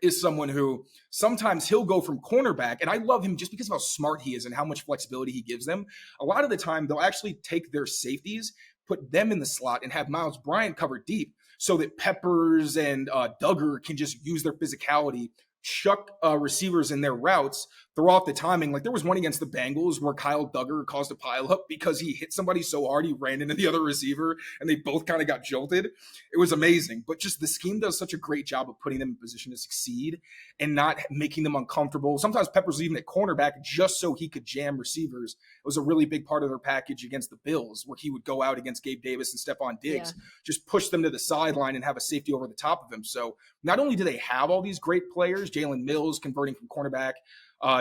is someone who sometimes he'll go from cornerback, and I love him just because of how smart he is and how much flexibility he gives them. A lot of the time, they'll actually take their safeties, put them in the slot, and have Miles Bryant cover deep so that Peppers and Duggar can just use their physicality, chuck receivers in their routes, throw off the timing. Like, there was one against the Bengals where Kyle Duggar caused a pileup because he hit somebody so hard he ran into the other receiver, and they both kind of got jolted. It was amazing. But just the scheme does such a great job of putting them in position to succeed and not making them uncomfortable. Sometimes Peppers even at cornerback just so he could jam receivers. It was a really big part of their package against the Bills, where he would go out against Gabe Davis and Stephon Diggs, just push them to the sideline and have a safety over the top of him. So not only do they have all these great players, Jalen Mills converting from cornerback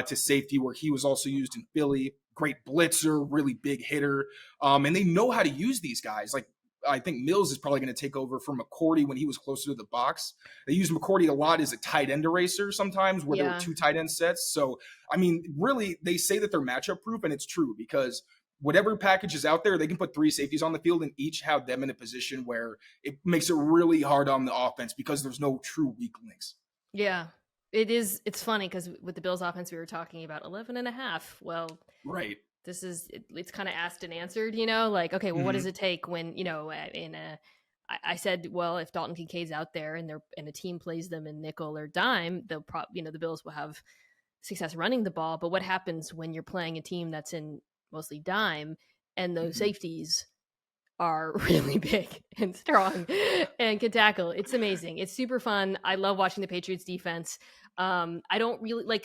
to safety, where he was also used in Philly, great blitzer, really big hitter, and they know how to use these guys. Like, I think Mills is probably going to take over from McCourty when he was closer to the box. They use McCourty a lot as a tight end eraser sometimes, where there were two tight end sets. So, really, they say that they're matchup proof, and it's true because whatever package is out there, they can put three safeties on the field and each have them in a position where it makes it really hard on the offense because there's no true weak links. Yeah. It's funny because with the Bills offense, we were talking about 11 and a half. Well, right. It's kind of asked and answered, like, okay, well, what does it take when, I said, well, if Dalton Kincaid's out there and a team plays them in nickel or dime, they'll the Bills will have success running the ball. But what happens when you're playing a team that's in mostly dime and those safeties are really big and strong and can tackle? It's amazing. It's super fun. I love watching the Patriots defense. I don't really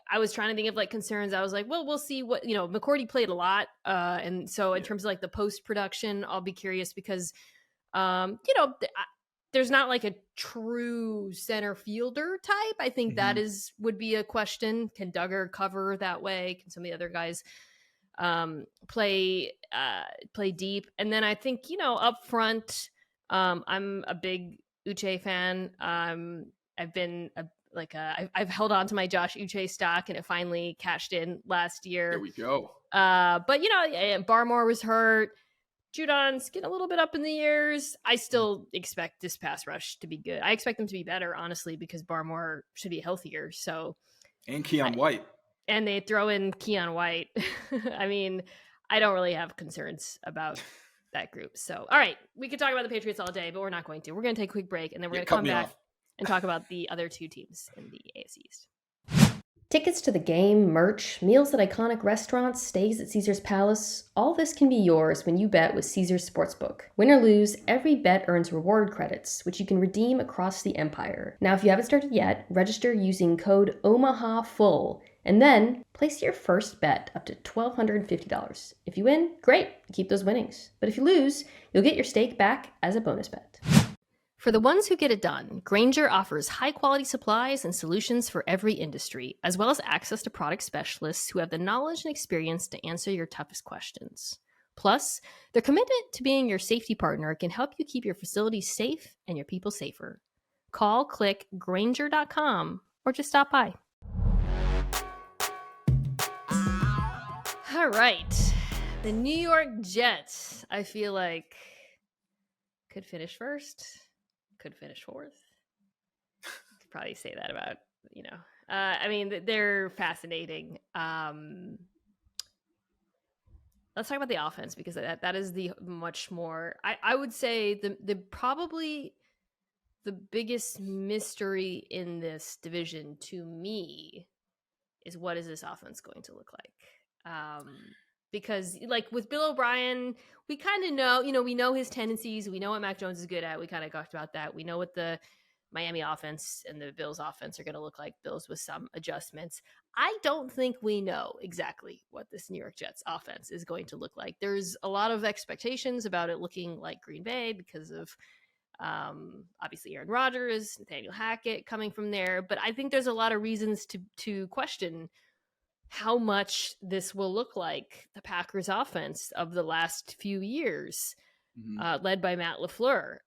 I was trying to think of concerns. I was like, well, we'll see what, McCourty played a lot. And so in terms of the post-production, I'll be curious because, there's there's not like a true center fielder type. I think that would be a question. Can Duggar cover that way? Can some of the other guys play deep? And then I think, up front, I'm a big Uche fan. I've held on to my Josh Uche stock, and it finally cashed in last year. There we go. But Barmore was hurt. Judon's getting a little bit up in the years. I still expect this pass rush to be good. I expect them to be better, honestly, because Barmore should be healthier. So, and Keon White. And they throw in Keon White. I mean, I don't really have concerns about that group. So, all right, we could talk about the Patriots all day, but we're not going to. We're going to take a quick break, and then we're going to come back and talk about the other two teams in the AFC East. Tickets to the game, merch, meals at iconic restaurants, stays at Caesar's Palace, all this can be yours when you bet with Caesar's Sportsbook. Win or lose, every bet earns reward credits, which you can redeem across the empire. Now, if you haven't started yet, register using code OMAHAFULL, and then place your first bet up to $1,250. If you win, great, keep those winnings. But if you lose, you'll get your stake back as a bonus bet. For the ones who get it done, Grainger offers high-quality supplies and solutions for every industry, as well as access to product specialists who have the knowledge and experience to answer your toughest questions. Plus, their commitment to being your safety partner can help you keep your facilities safe and your people safer. Call, click Grainger.com, or just stop by. All right. The New York Jets, I feel like, could finish first. Could finish fourth. Could probably say that about, I mean, they're fascinating. Let's talk about the offense, because that is the much more, I would say the probably the biggest mystery in this division to me is, what is this offense going to look like? Because like with Bill O'Brien, we kind of know, we know his tendencies. We know what Mac Jones is good at. We kind of talked about that. We know what the Miami offense and the Bills offense are going to look like. Bills with some adjustments. I don't think we know exactly what this New York Jets offense is going to look like. There's a lot of expectations about it looking like Green Bay because of obviously Aaron Rodgers, Nathaniel Hackett coming from there. But I think there's a lot of reasons to question how much this will look like the Packers offense of the last few years, led by Matt LaFleur.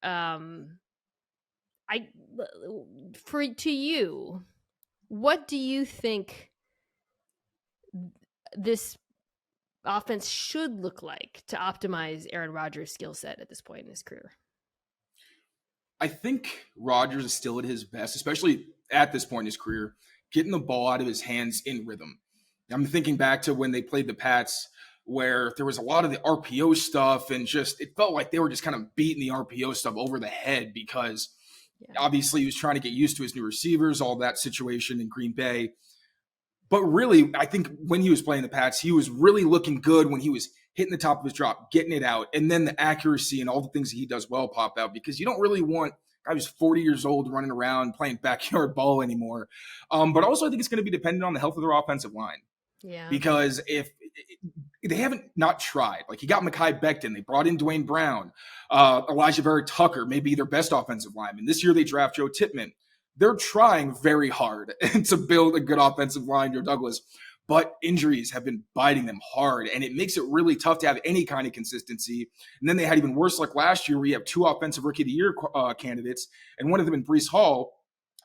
To you, what do you think this offense should look like to optimize Aaron Rodgers' skill set at this point in his career? I think Rodgers is still at his best, especially at this point in his career, getting the ball out of his hands in rhythm. I'm thinking back to when they played the Pats, where there was a lot of the RPO stuff, and just it felt like they were just kind of beating the RPO stuff over the head, because obviously he was trying to get used to his new receivers, all that situation in Green Bay. But really, I think when he was playing the Pats, he was really looking good when he was hitting the top of his drop, getting it out, and then the accuracy and all the things that he does well pop out, because you don't really want I was 40 years old running around playing backyard ball anymore. But also I think it's going to be dependent on the health of their offensive line. Yeah. Because if they haven't not tried, like he got Mekhi Becton, they brought in Dwayne Brown, Elijah Vera Tucker, maybe their best offensive lineman. This year they draft Joe Tippmann. They're trying very hard to build a good offensive line, Joe Douglas, but injuries have been biting them hard, and it makes it really tough to have any kind of consistency. And then they had even worse like last year, where you have two offensive rookie of the year candidates, and one of them in Breece Hall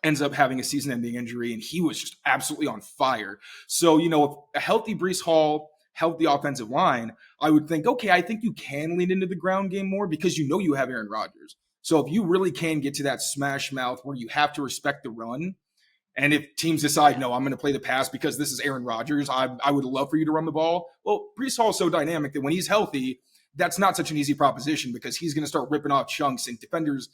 ends up having a season-ending injury, and he was just absolutely on fire. So, you know, if a healthy Breece Hall, healthy offensive line, I would think, okay, I think you can lean into the ground game more because you know you have Aaron Rodgers. So if you really can get to that smash mouth where you have to respect the run, and if teams decide, no, I'm going to play the pass because this is Aaron Rodgers, I would love for you to run the ball. Well, Breece Hall is so dynamic that when he's healthy, that's not such an easy proposition because he's going to start ripping off chunks, and defenders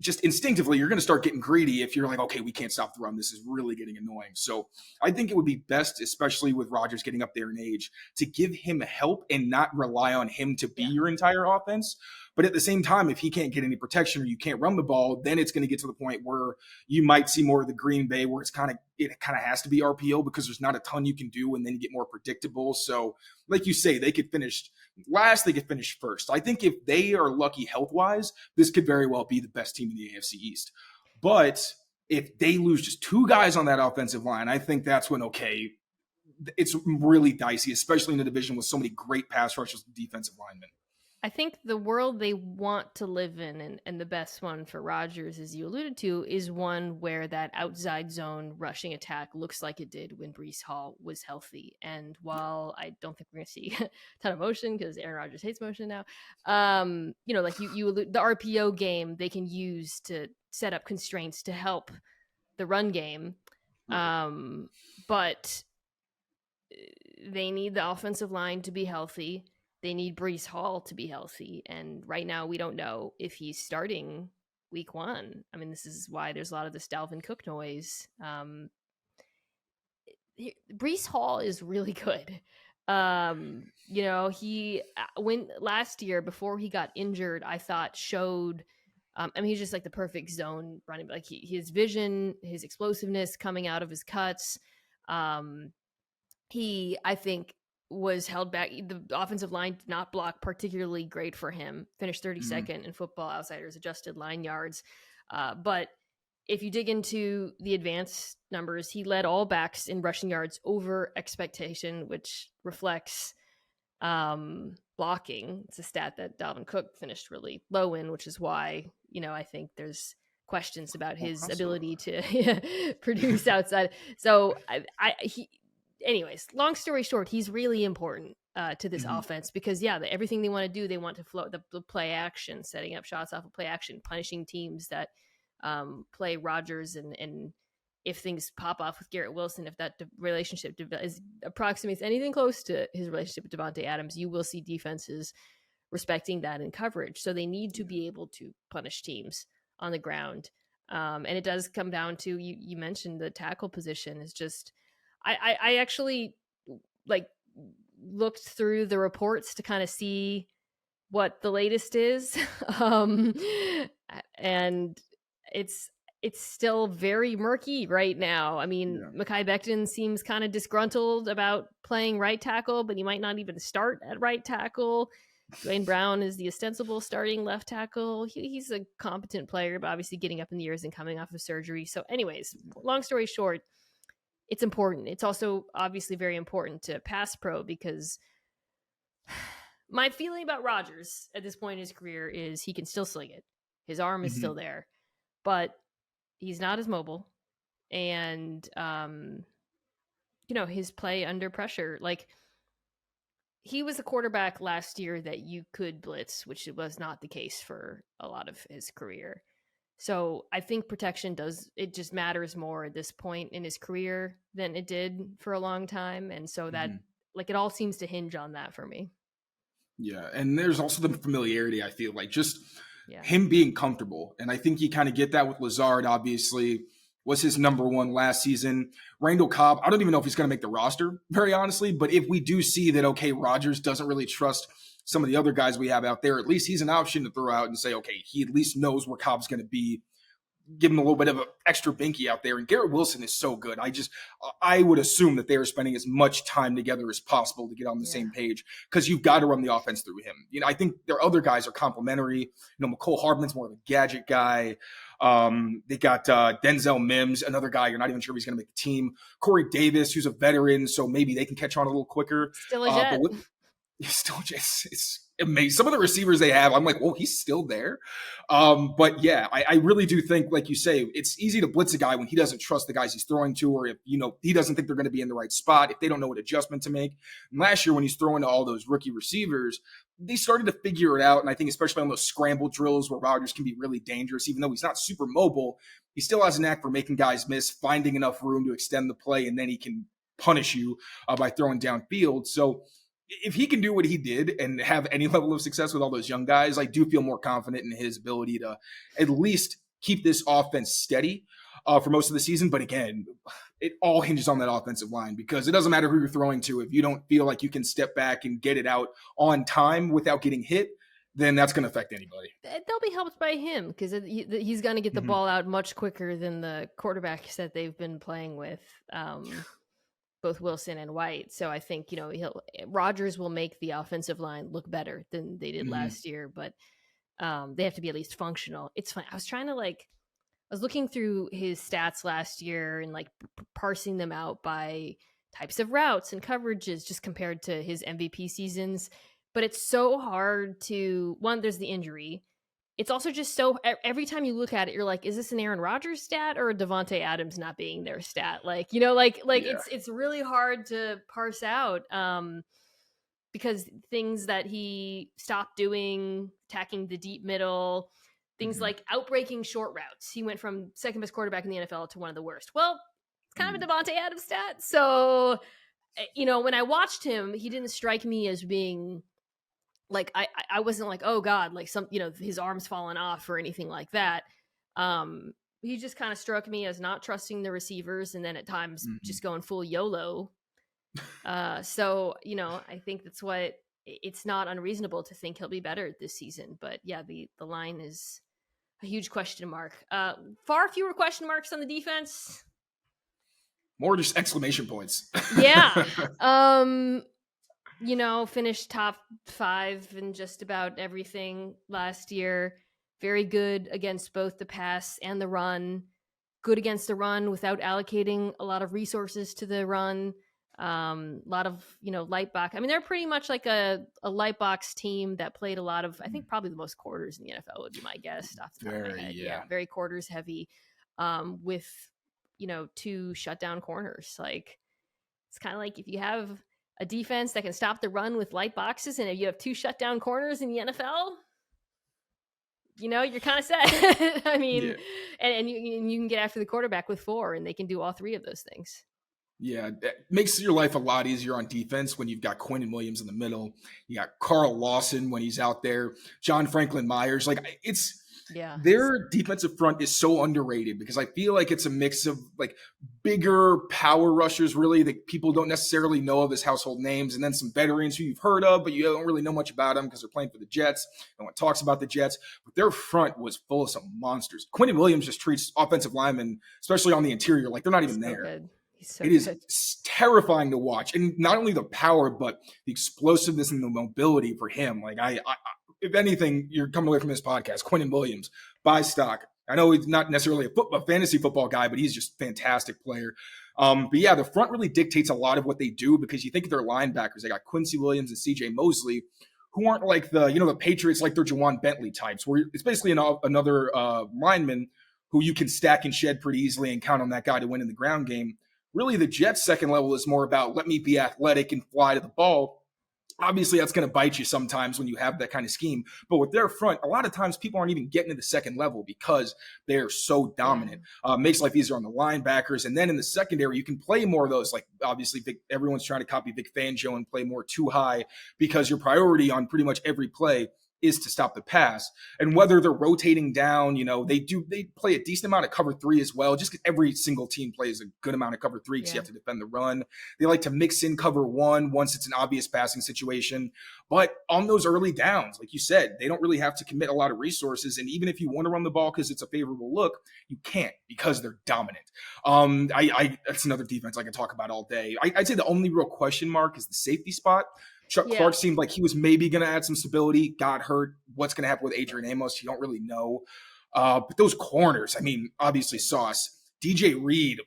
just instinctively, you're going to start getting greedy if you're like, okay, we can't stop the run. This is really getting annoying. So I think it would be best, especially with Rodgers getting up there in age, to give him help and not rely on him to be your entire offense. But at the same time, if he can't get any protection or you can't run the ball, then it's going to get to the point where you might see more of the Green Bay where it kind of has to be RPO because there's not a ton you can do, and then you get more predictable. So like you say, they could finish last, they could finish first. I think if they are lucky health-wise, this could very well be the best team in the AFC East. But if they lose just two guys on that offensive line, I think that's when, okay, it's really dicey, especially in a division with so many great pass rushers and defensive linemen. I think the world they want to live in, and the best one for Rodgers, as you alluded to, is one where that outside zone rushing attack looks like it did when Breece Hall was healthy. And while I don't think we're going to see a ton of motion because Aaron Rodgers hates motion now, like the RPO game they can use to set up constraints to help the run game. But they need the offensive line to be healthy. They need Breece Hall to be healthy. And right now we don't know if he's starting week 1. I mean, this is why there's a lot of this Dalvin Cook noise. Breece Hall is really good. He when last year before he got injured, I thought showed he's just like the perfect zone running, like his vision, his explosiveness coming out of his cuts. He, I think, was held back. The offensive line did not block particularly great for him. Finished 32nd in Football Outsiders adjusted line yards. But if you dig into the advanced numbers, he led all backs in rushing yards over expectation, which reflects blocking. It's a stat that Dalvin Cook finished really low in, which is why, I think there's questions about his ability to produce outside. So anyways, long story short, he's really important to this offense because, everything they want to do, they want to float the play action, setting up shots off of play action, punishing teams that play Rodgers. And if things pop off with Garrett Wilson, if that relationship approximates anything close to his relationship with Devontae Adams, you will see defenses respecting that in coverage. So they need to be able to punish teams on the ground. And it does come down to, you mentioned the tackle position is just, I actually looked through the reports to kind of see what the latest is. And it's still very murky right now. I mean, Mekhi Becton seems kind of disgruntled about playing right tackle, but he might not even start at right tackle. Dwayne Brown is the ostensible starting left tackle. He's a competent player, but obviously getting up in the years and coming off of surgery. So anyways, long story short, it's important. It's also obviously very important to pass pro because my feeling about Rodgers at this point in his career is he can still sling it. His arm is still there, but he's not as mobile. And, his play under pressure, like he was a quarterback last year that you could blitz, which was not the case for a lot of his career. So I think protection just matters more at this point in his career than it did for a long time. And so that it all seems to hinge on that for me. Yeah. And there's also the familiarity, I feel like just him being comfortable. And I think you kind of get that with Lazard, obviously was his number one last season. Randall Cobb, I don't even know if he's going to make the roster, very honestly. But if we do see that, okay, Rodgers doesn't really trust some of the other guys we have out there, at least he's an option to throw out and say, okay, he at least knows where Cobb's going to be. Give him a little bit of an extra binky out there. And Garrett Wilson is so good. I would assume that they are spending as much time together as possible to get on the same page because you've got to run the offense through him. I think their other guys are complementary. McCole Hardman's more of a gadget guy. They got Denzel Mims, another guy you're not even sure if he's going to make the team. Corey Davis, who's a veteran, so maybe they can catch on a little quicker. Still a Jet. It's amazing. Some of the receivers they have, I'm like, whoa, he's still there. But yeah, I really do think, like you say, it's easy to blitz a guy when he doesn't trust the guys he's throwing to, or if, he doesn't think they're going to be in the right spot, if they don't know what adjustment to make. And last year, when he's throwing to all those rookie receivers, they started to figure it out. And I think especially on those scramble drills where Rodgers can be really dangerous, even though he's not super mobile, he still has a knack for making guys miss, finding enough room to extend the play, and then he can punish you by throwing downfield. So if he can do what he did and have any level of success with all those young guys, I do feel more confident in his ability to at least keep this offense steady for most of the season. But again, it all hinges on that offensive line because it doesn't matter who you're throwing to. If you don't feel like you can step back and get it out on time without getting hit, then that's going to affect anybody. They'll be helped by him because he's going to get the ball out much quicker than the quarterbacks that they've been playing with, both Wilson and White. So I think, Rodgers will make the offensive line look better than they did last year, but they have to be at least functional. It's fine. I was looking through his stats last year and like parsing them out by types of routes and coverages just compared to his MVP seasons. But it's so hard to, one, there's the injury. It's also just so, every time you look at it, you're like, is this an Aaron Rodgers stat or a Devontae Adams not being their stat? Like, it's really hard to parse out because things that he stopped doing, attacking the deep middle, things like outbreaking short routes. He went from second best quarterback in the NFL to one of the worst. Well, it's kind of a Devontae Adams stat. So, when I watched him, he didn't strike me as being like, I wasn't like, oh God, like some, his arm's falling off or anything like that. He just kind of struck me as not trusting the receivers and then at times just going full YOLO. So, I think that's what, it's not unreasonable to think he'll be better this season. But yeah, the line is a huge question mark. Far fewer question marks on the defense. More just exclamation points. Yeah. Finished top 5 in just about everything last year. Very good against both the pass and the run. Good against the run without allocating a lot of resources to the run. A lot of, light box. I mean, they're pretty much like a light box team that played a lot of, I think probably the most quarters in the NFL would be my guess off the top of my head. Yeah, very quarters heavy with, 2 shutdown corners. Like, it's kind of like if you have a defense that can stop the run with light boxes and if you have 2 shutdown corners in the NFL, you're kind of set. I mean, and you can get after the quarterback with 4 and they can do all 3 of those things. Yeah, it makes your life a lot easier on defense when you've got Quinnen Williams in the middle. You got Carl Lawson when he's out there, John Franklin Myers. Like, their defensive front is so underrated because I feel like it's a mix of like bigger power rushers, really, that people don't necessarily know of as household names, and then some veterans who you've heard of, but you don't really know much about them because they're playing for the Jets. No one talks about the Jets, but their front was full of some monsters. Quinnen Williams just treats offensive linemen, especially on the interior, like they're not even there. Good. It is terrifying to watch. And not only the power, but the explosiveness and the mobility for him. Like, I if anything, you're coming away from this podcast, Quinnen Williams, buy stock. I know he's not necessarily a fantasy football guy, but he's just a fantastic player. But yeah, the front really dictates a lot of what they do because you think of their linebackers. They got Quincy Williams and CJ Mosley, who aren't like the Patriots, like they're Jawan Bentley types, where it's basically another lineman who you can stack and shed pretty easily and count on that guy to win in the ground game. Really, the Jets' second level is more about let me be athletic and fly to the ball. Obviously, that's going to bite you sometimes when you have that kind of scheme. But with their front, a lot of times people aren't even getting to the second level because they're so dominant. Makes life easier on the linebackers. And then in the secondary, you can play more of those. Like, obviously, everyone's trying to copy Vic Fangio and play more too high because your priority on pretty much every play is to stop the pass. And whether they're rotating down, they play a decent amount of cover 3 as well. Just every single team plays a good amount of cover 3 because you have to defend the run. They like to mix in cover 1 once it's an obvious passing situation. But on those early downs, like you said, they don't really have to commit a lot of resources. And even if you want to run the ball because it's a favorable look, you can't because they're dominant. That's another defense I can talk about all day. I'd say the only real question mark is the safety spot. Chuck Clark seemed like he was maybe going to add some stability, got hurt. What's going to happen with Adrian Amos? You don't really know. But those corners, I mean, obviously Sauce. DJ Reed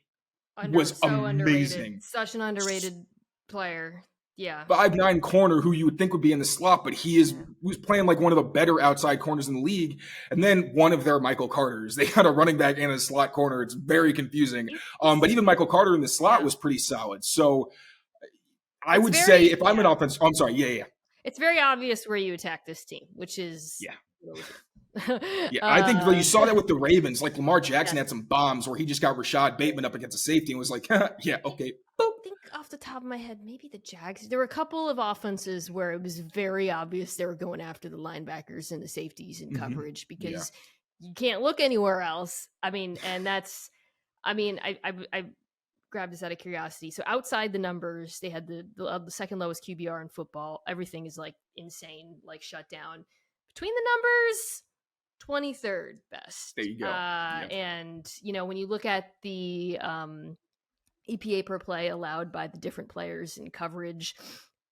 was so amazing. Underrated. Such an underrated player. Yeah. 5'9" corner who you would think would be in the slot, but he was playing like one of the better outside corners in the league. And then one of their Michael Carters. They had a running back and a slot corner. It's very confusing. But even Michael Carter in the slot was pretty solid. So I would say if I'm an offense, I'm sorry. Yeah. It's very obvious where you attack this team, which is I think you saw that with the Ravens. Like Lamar Jackson had some bombs where he just got Rashad Bateman up against a safety and was like, yeah, okay. I think off the top of my head, maybe the Jags. There were a couple of offenses where it was very obvious they were going after the linebackers and the safeties in coverage because you can't look anywhere else. I mean, and that's, I grabbed this out of curiosity. So outside the numbers, they had the second lowest QBR in football. Everything is like insane, like shut down. between the numbers, 23rd best. There you go. Yep. And, when you look at the EPA per play allowed by the different players in coverage,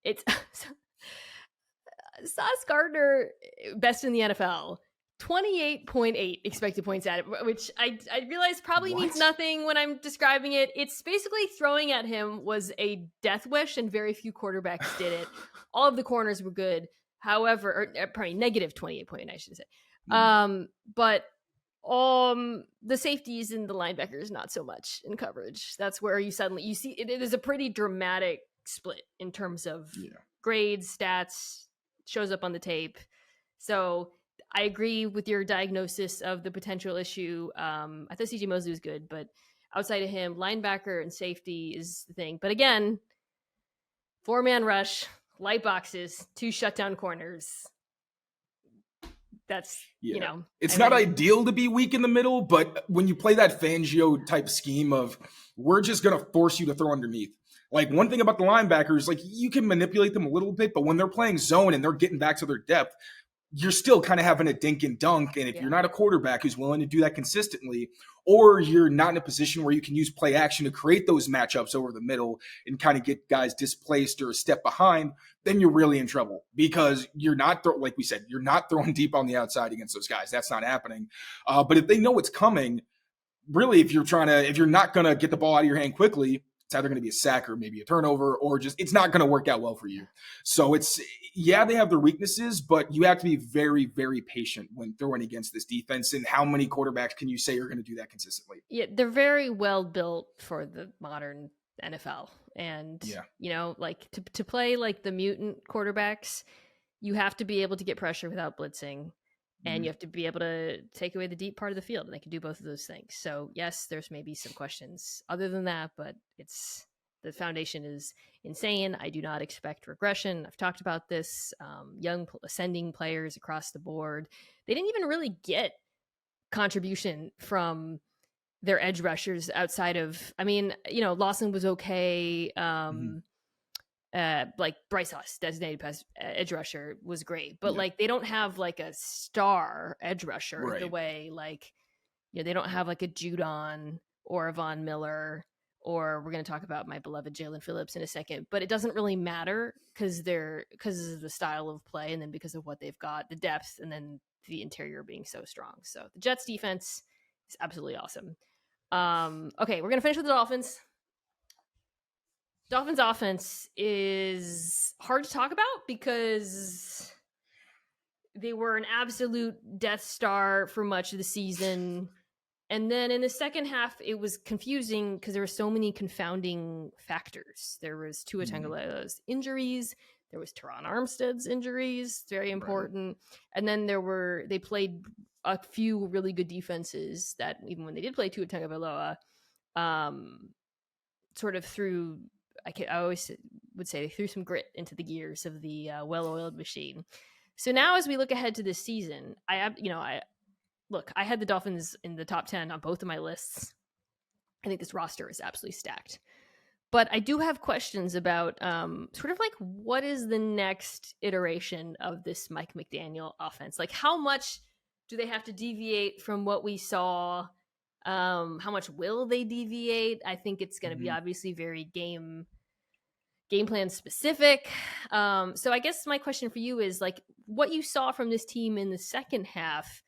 it's Sauce Gardner, best in the NFL. 28.8 expected points at it, which I realize probably means nothing when I'm describing it. It's basically throwing at him was a death wish, and very few quarterbacks did it. All of the corners were good. However, or probably negative 28.8, I should say. But the safeties and the linebackers, not so much in coverage. That's where you see it is a pretty dramatic split in terms of grades, stats, shows up on the tape. So I agree with your diagnosis of the potential issue. I thought CJ Mosley was good, but outside of him, linebacker and safety is the thing. But again, 4-man rush, light boxes, 2 shutdown corners. That's, it's not ideal to be weak in the middle, but when you play that Fangio type scheme of we're just going to force you to throw underneath. Like, one thing about the linebackers, like, you can manipulate them a little bit, but when they're playing zone and they're getting back to their depth, you're still kind of having a dink and dunk. And if you're not a quarterback who's willing to do that consistently, or you're not in a position where you can use play action to create those matchups over the middle and kind of get guys displaced or a step behind, then you're really in trouble, because you're not, like we said, you're not throwing deep on the outside against those guys. That's not happening. But if they know it's coming, really, if you're not going to get the ball out of your hand quickly, it's either going to be a sack or maybe a turnover, or just it's not going to work out well for you. So they have their weaknesses, but you have to be very, very patient when throwing against this defense. And how many quarterbacks can you say are going to do that consistently? Yeah, they're very well built for the modern NFL. And, like to play like the mutant quarterbacks, you have to be able to get pressure without blitzing. And you have to be able to take away the deep part of the field, and they can do both of those things. So yes, there's maybe some questions other than that, but the foundation is insane. I do not expect regression. I've talked about this. Young ascending players across the board. They didn't even really get contribution from their edge rushers outside of, Lawson was okay. Like Bryce Huss, designated pass edge rusher, was great, but like they don't have like a star edge rusher the way they don't have like a Judon or a Von Miller, or we're going to talk about my beloved Jalen Phillips in a second. But it doesn't really matter because of the style of play, and then because of what they've got, the depth, and then the interior being so strong. So the Jets defense is absolutely awesome. Okay, we're going to finish with the Dolphins. Dolphins offense is hard to talk about because they were an absolute Death Star for much of the season. And then in the second half, it was confusing because there were so many confounding factors. There was Tua Tagovailoa's injuries. There was Teron Armstead's injuries, very important. And then they played a few really good defenses that even when they did play Tua Tagovailoa, sort of threw... I always would say they threw some grit into the gears of the well-oiled machine. So now as we look ahead to this season, I had the Dolphins in the top 10 on both of my lists. I think this roster is absolutely stacked. But I do have questions about sort of like what is the next iteration of this Mike McDaniel offense? Like how much do they have to deviate from what we saw? How much will they deviate? I think it's going to be obviously very game plan specific. So I guess my question for you is like what you saw from this team in the second half,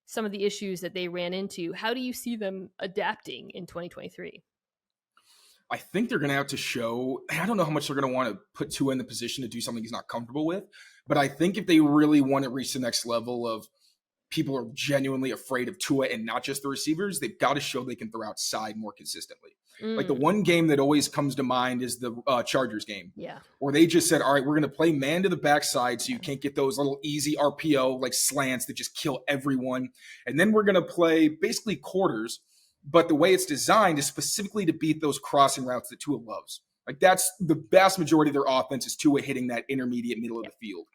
some of the issues that they ran into, how do you see them adapting in 2023? I think they're going to have to show, I don't know how much they're going to want to put Tua in the position to do something he's not comfortable with, but I think if they really want to reach the next level of people are genuinely afraid of Tua and not just the receivers, they've got to show they can throw outside more consistently. Like the one game that always comes to mind is the Chargers game. Yeah. Where they just said, all right, we're going to play man to the backside so you can't get those little easy RPO like slants that just kill everyone. And then we're going to play basically quarters, but the way it's designed is specifically to beat those crossing routes that Tua loves. Like that's the vast majority of their offense is Tua hitting that intermediate middle of the field.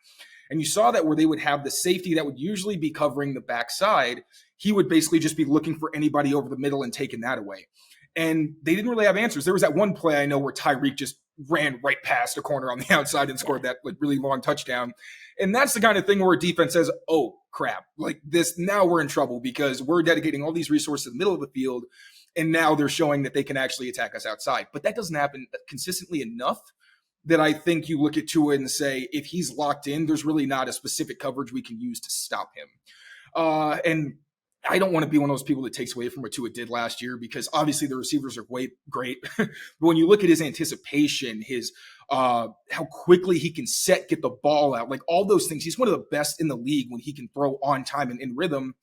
And you saw that where they would have the safety that would usually be covering the backside. He would basically just be looking for anybody over the middle and taking that away. And they didn't really have answers. There was that one play I know where Tyreek just ran right past a corner on the outside and scored that like really long touchdown. And that's the kind of thing where a defense says, oh crap, like this, now we're in trouble because we're dedicating all these resources to the middle of the field. And now they're showing that they can actually attack us outside. But that doesn't happen consistently enough that I think you look at Tua and say, if he's locked in, there's really not a specific coverage we can use to stop him. And I don't want to be one of those people that takes away from what Tua did last year, because obviously the receivers are great. But when you look at his anticipation, his how quickly he can get the ball out, like all those things, he's one of the best in the league when he can throw on time and in rhythm.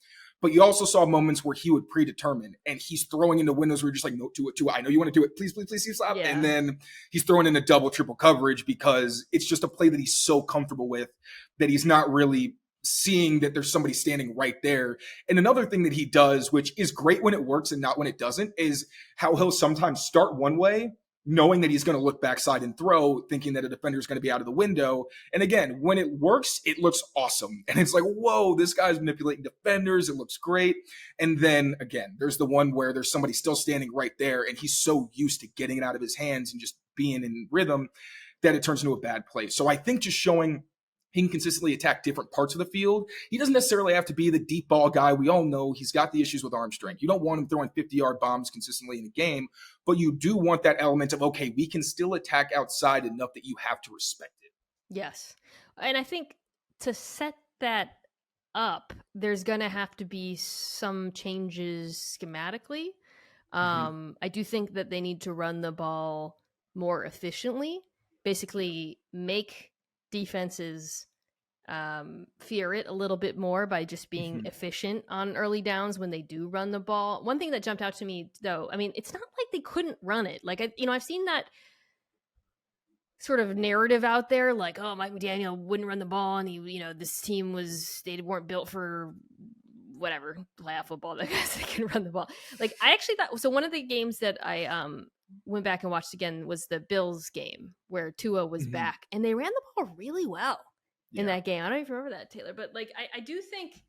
But you also saw moments where he would predetermine, and he's throwing into windows where you're just like, no, Tua, I know you want to do it. Please, stop. Yeah. And then he's throwing into double, triple coverage because it's just a play that he's so comfortable with that he's not really seeing that there's somebody standing right there. And another thing that he does, which is great when it works and not when it doesn't, is how he'll sometimes start one way, knowing that he's going to look backside and throw, thinking that a defender is going to be out of the window. And again, when it works, it looks awesome. And it's like, whoa, this guy's manipulating defenders. It looks great. And then again, there's the one where there's somebody still standing right there, and he's so used to getting it out of his hands and just being in rhythm that it turns into a bad play. So I think just showing he can consistently attack different parts of the field. He doesn't necessarily have to be the deep ball guy. We all know he's got the issues with arm strength. You don't want him throwing 50-yard bombs consistently in a game, but you do want that element of, okay, we can still attack outside enough that you have to respect it. Yes. And I think to set that up, there's going to have to be some changes schematically. I do think that they need to run the ball more efficiently, basically make defenses fear it a little bit more by just being efficient on early downs when they do run the ball. One thing that jumped out to me, though, I mean, it's not like they couldn't run it. Like, I've seen that sort of narrative out there, like, oh, Mike McDaniel wouldn't run the ball, and this team they weren't built for whatever playoff football. That guys that can run the ball. Like, I actually thought so. One of the games that I went back and watched again was the Bills game where Tua was back, and they ran the ball really well in that game. I don't even remember that, Taylor, but like I do think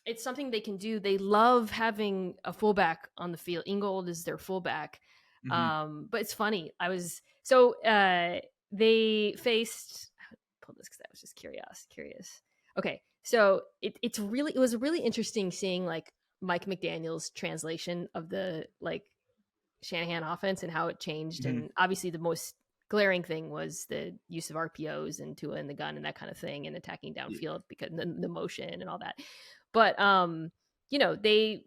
it's something they can do. They love having a fullback on the field. Ingold is their fullback. But it's funny. They faced, I pulled this because I was just curious. Okay. So it was really interesting seeing like Mike McDaniel's translation of the like Shanahan offense and how it changed. And obviously the most glaring thing was the use of RPOs and Tua in the gun and that kind of thing, and attacking downfield because the motion and all that. But they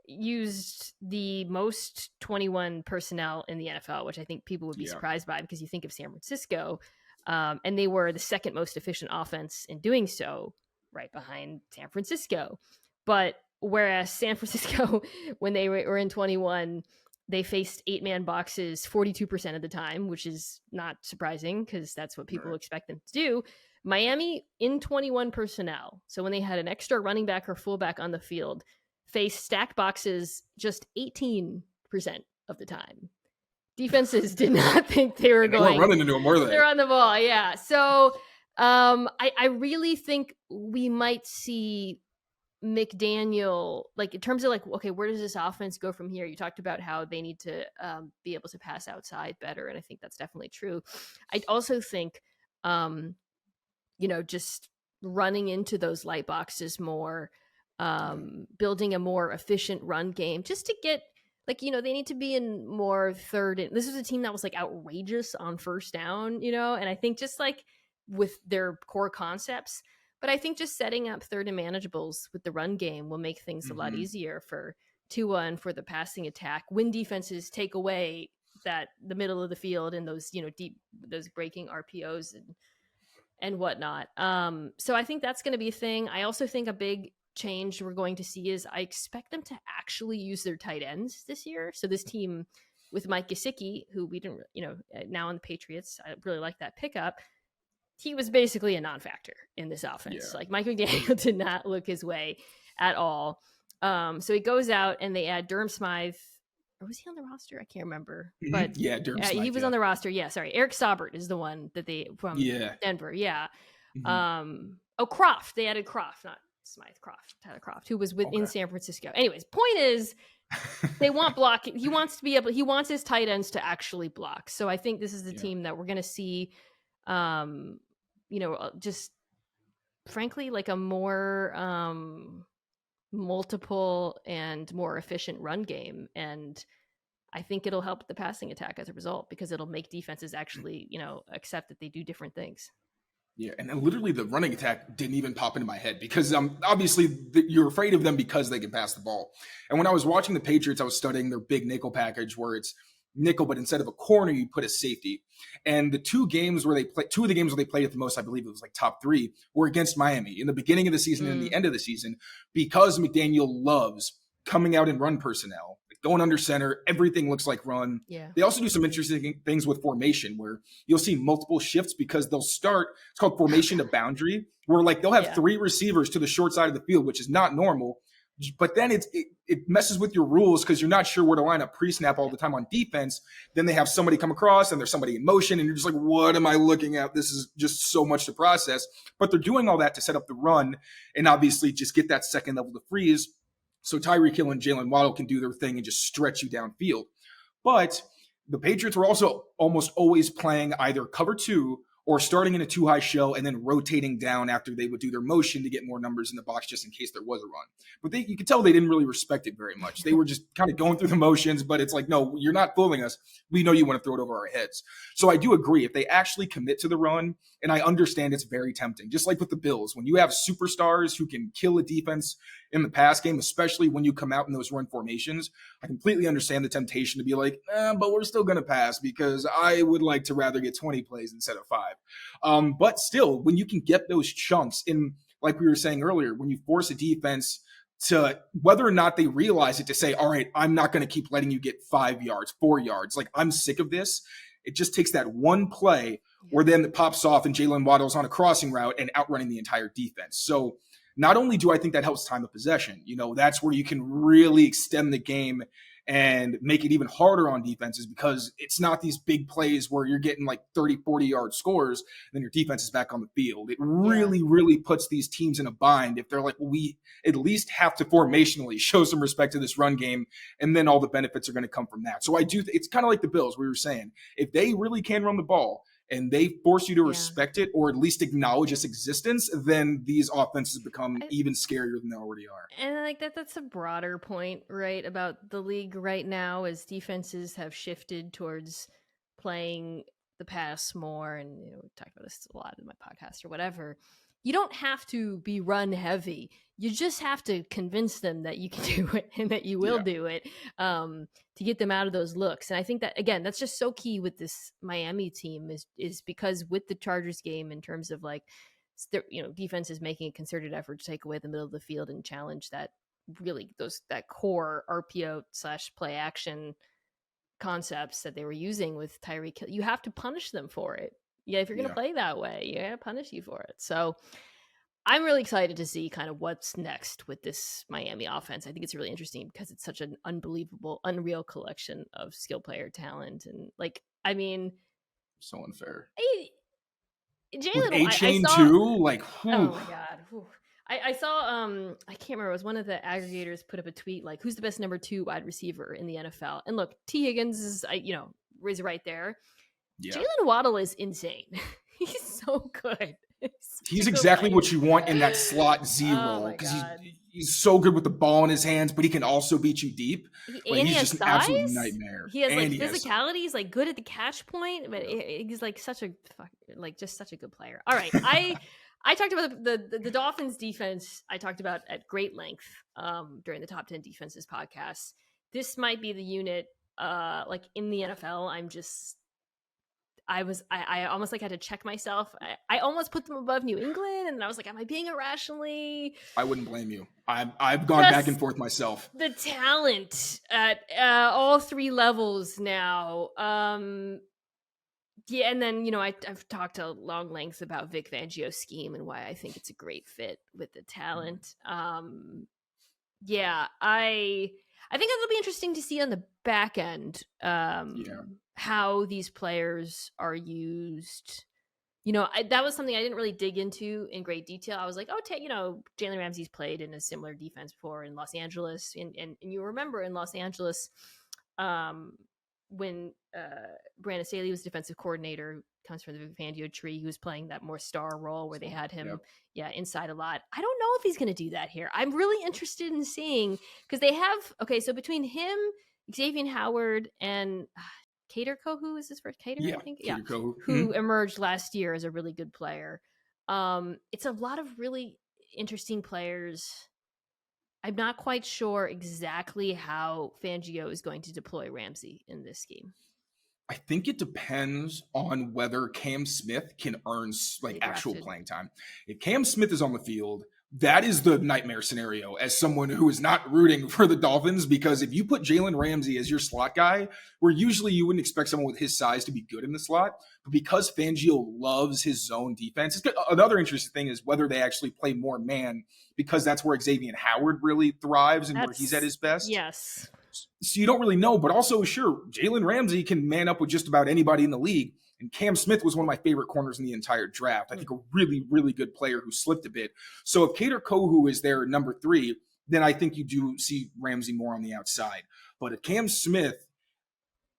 used the most 21 personnel in the NFL, which I think people would be surprised by because you think of San Francisco, and they were the second most efficient offense in doing so, right behind San Francisco. But whereas San Francisco, when they were in 21, they faced 8-man boxes 42% of the time, which is not surprising because that's what people expect them to do. Miami in 21 personnel, so when they had an extra running back or fullback on the field, faced stacked boxes just 18% of the time. Defenses did not think they were going. They weren't running into them, were they? They're on the ball, yeah. So I really think we might see McDaniel, like in terms of like, okay, where does this offense go from here? You talked about how they need to be able to pass outside better, and I think that's definitely true. I also think, just running into those light boxes more, building a more efficient run game just to get they need to be in more third. This was a team that was like outrageous on first down, and I think just like with their core concepts, but I think just setting up third and manageables with the run game will make things a lot easier for Tua and for the passing attack when defenses take away the middle of the field and those, those breaking RPOs and whatnot. So I think that's going to be a thing. I also think a big change we're going to see is I expect them to actually use their tight ends this year. So this team with Mike Gesicki, who we didn't, now on the Patriots, I really like that pickup. He was basically a non-factor in this offense. Yeah. Like Mike McDaniel did not look his way at all. So he goes out and they add Durham Smythe. Or was he on the roster? I can't remember. But Durham Smythe. He was on the roster. Yeah, sorry. Eric Saubert is the one that they from Denver. Yeah. Croft. They added Croft, not Tyler Croft, who was in San Francisco. Anyways, point is, they want blocking. He wants his tight ends to actually block. So I think this is the team that we're going to see, just frankly, like a more multiple and more efficient run game. And I think it'll help the passing attack as a result, because it'll make defenses actually, accept that they do different things. Yeah, and literally the running attack didn't even pop into my head, because obviously you're afraid of them because they can pass the ball. And when I was watching the Patriots, I was studying their big nickel package where it's nickel, but instead of a corner, you put a safety. And the two of the games where they played at the most, I believe it was like top 3, were against Miami in the beginning of the season and the end of the season, because McDaniel loves coming out in run personnel, going under center. Everything looks like run. Yeah. They also do some interesting things with formation, where you'll see multiple shifts, because they'll start, it's called formation to boundary, where like they'll have 3 receivers to the short side of the field, which is not normal. But then it messes with your rules, because you're not sure where to line up pre-snap all the time on defense. Then they have somebody come across and there's somebody in motion, and you're just like, what am I looking at? This is just so much to process. But they're doing all that to set up the run and obviously just get that second level to freeze, so Tyreek Hill and Jalen Waddle can do their thing and just stretch you downfield. But the Patriots were also almost always playing either cover 2 or starting in a 2-high shell and then rotating down after they would do their motion to get more numbers in the box, just in case there was a run. But you could tell they didn't really respect it very much. They were just kind of going through the motions, but it's like, no, you're not fooling us. We know you want to throw it over our heads. So I do agree, if they actually commit to the run, and I understand it's very tempting, just like with the Bills, when you have superstars who can kill a defense in the pass game, especially when you come out in those run formations, I completely understand the temptation to be like, but we're still going to pass, because I would like to rather get 20 plays instead of 5. But still, when you can get those chunks in, like we were saying earlier, when you force a defense to, whether or not they realize it, to say, all right, I'm not going to keep letting you get 5 yards, 4 yards. Like, I'm sick of this. It just takes that one play where then it pops off and Jalen Waddle's on a crossing route and outrunning the entire defense. So not only do I think that helps time of possession, that's where you can really extend the game and make it even harder on defenses, because it's not these big plays where you're getting like 30, 40-yard scores, and then your defense is back on the field. It really puts these teams in a bind if they're like, well, we at least have to formationally show some respect to this run game, and then all the benefits are going to come from that. So I do, it's kind of like the Bills, we were saying, if they really can run the ball and they force you to respect it, or at least acknowledge its existence, then these offenses become even scarier than they already are. And like that's a broader point, right, about the league right now, as defenses have shifted towards playing the pass more. And we talked about this a lot in my podcast or whatever. You don't have to be run heavy. You just have to convince them that you can do it and that you will do it, to get them out of those looks. And I think that, again, that's just so key with this Miami team is because with the Chargers game, in terms of like, defense is making a concerted effort to take away the middle of the field and challenge that core RPO / play action concepts that they were using with Tyreek Hill. You have to punish them for it. Yeah, if you're going to play that way, you got to punish you for it. So I'm really excited to see kind of what's next with this Miami offense. I think it's really interesting because it's such an unreal collection of skill player talent. And So unfair. Jalen, with A-Chain too? Like, whew. Oh my God. Whew. I saw, I can't remember, it was one of the aggregators put up a tweet like, who's the best number 2 wide receiver in the NFL? And look, T. Higgins is right there. Yeah. Jalen Waddle is insane. He's so good. He's exactly what you want in that slot Z role, because he's so good with the ball in his hands, but he can also beat you deep. He's just an absolute nightmare. He has physicality. He's like good at the catch point, but he's like such a good player. All right, I talked about the Dolphins defense. I talked about at great length during the Top 10 Defenses podcast. This might be the unit in the NFL. I almost had to check myself. I almost put them above New England, and I was like, am I being irrationally? I wouldn't blame you. I've gone back and forth myself. The talent at all 3 levels now. And then, I've talked a long length about Vic Fangio's scheme and why I think it's a great fit with the talent. I think it'll be interesting to see on the back end how these players are used that was something I didn't really dig into in great detail. I was like, Jalen Ramsey's played in a similar defense before in Los Angeles. And you remember in Los Angeles, when Brandon Staley was defensive coordinator, comes from the Fangio tree, he was playing that more star role where they had him, inside a lot. I don't know if he's going to do that here. I'm really interested in seeing, because they have, so between him, Xavier Howard, and Cater Kohu is his first Cater, I think. Cater Kohu. Who emerged last year as a really good player. It's a lot of really interesting players. I'm not quite sure exactly how Fangio is going to deploy Ramsey in this scheme. I think it depends on whether Cam Smith can earn actual playing time. If Cam Smith is on the field, that is the nightmare scenario as someone who is not rooting for the Dolphins, because if you put Jalen Ramsey as your slot guy, where usually you wouldn't expect someone with his size to be good in the slot, but because Fangio loves his zone defense, another interesting thing is whether they actually play more man, because that's where Xavier Howard really thrives and where he's at his best. Yes. So you don't really know, but also, sure, Jalen Ramsey can man up with just about anybody in the league. And Cam Smith was one of my favorite corners in the entire draft. I think a really, really good player who slipped a bit. So if Cater Kohu is their number 3, then I think you do see Ramsey more on the outside. But if Cam Smith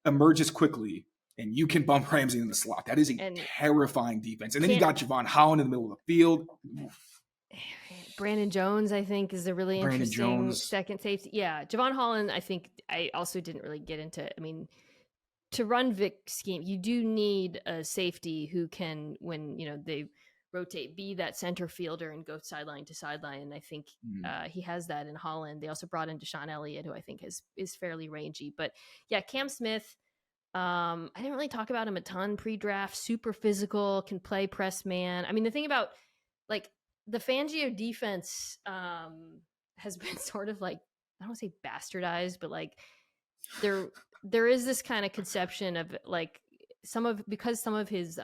emerges quickly and you can bump Ramsey in the slot, that is a terrifying defense. And then you got Javon Holland in the middle of the field. Brandon Jones, I think, is a really interesting second safety. Yeah, Javon Holland, I think I also didn't really get into. I mean, to run Vic scheme, you do need a safety who can, when they rotate, be that center fielder and go sideline to sideline. And I think he has that in Holland. They also brought in Deshaun Elliott, who I think is fairly rangy. But yeah, Cam Smith. I didn't really talk about him a ton pre-draft. Super physical, can play press man. I mean, the thing about the Fangio defense has been sort of I don't want to say bastardized, but there is this kind of conception of because some of his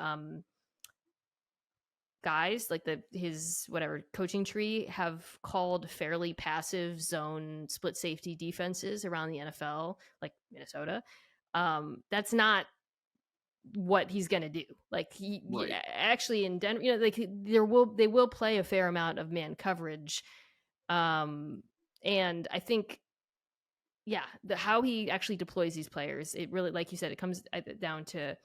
guys, his whatever coaching tree, have called fairly passive zone split safety defenses around the NFL, like Minnesota. That's not what he's going to do. He actually in Denver, they will play a fair amount of man coverage. And I think, how he actually deploys these players, it really, like you said, it comes down to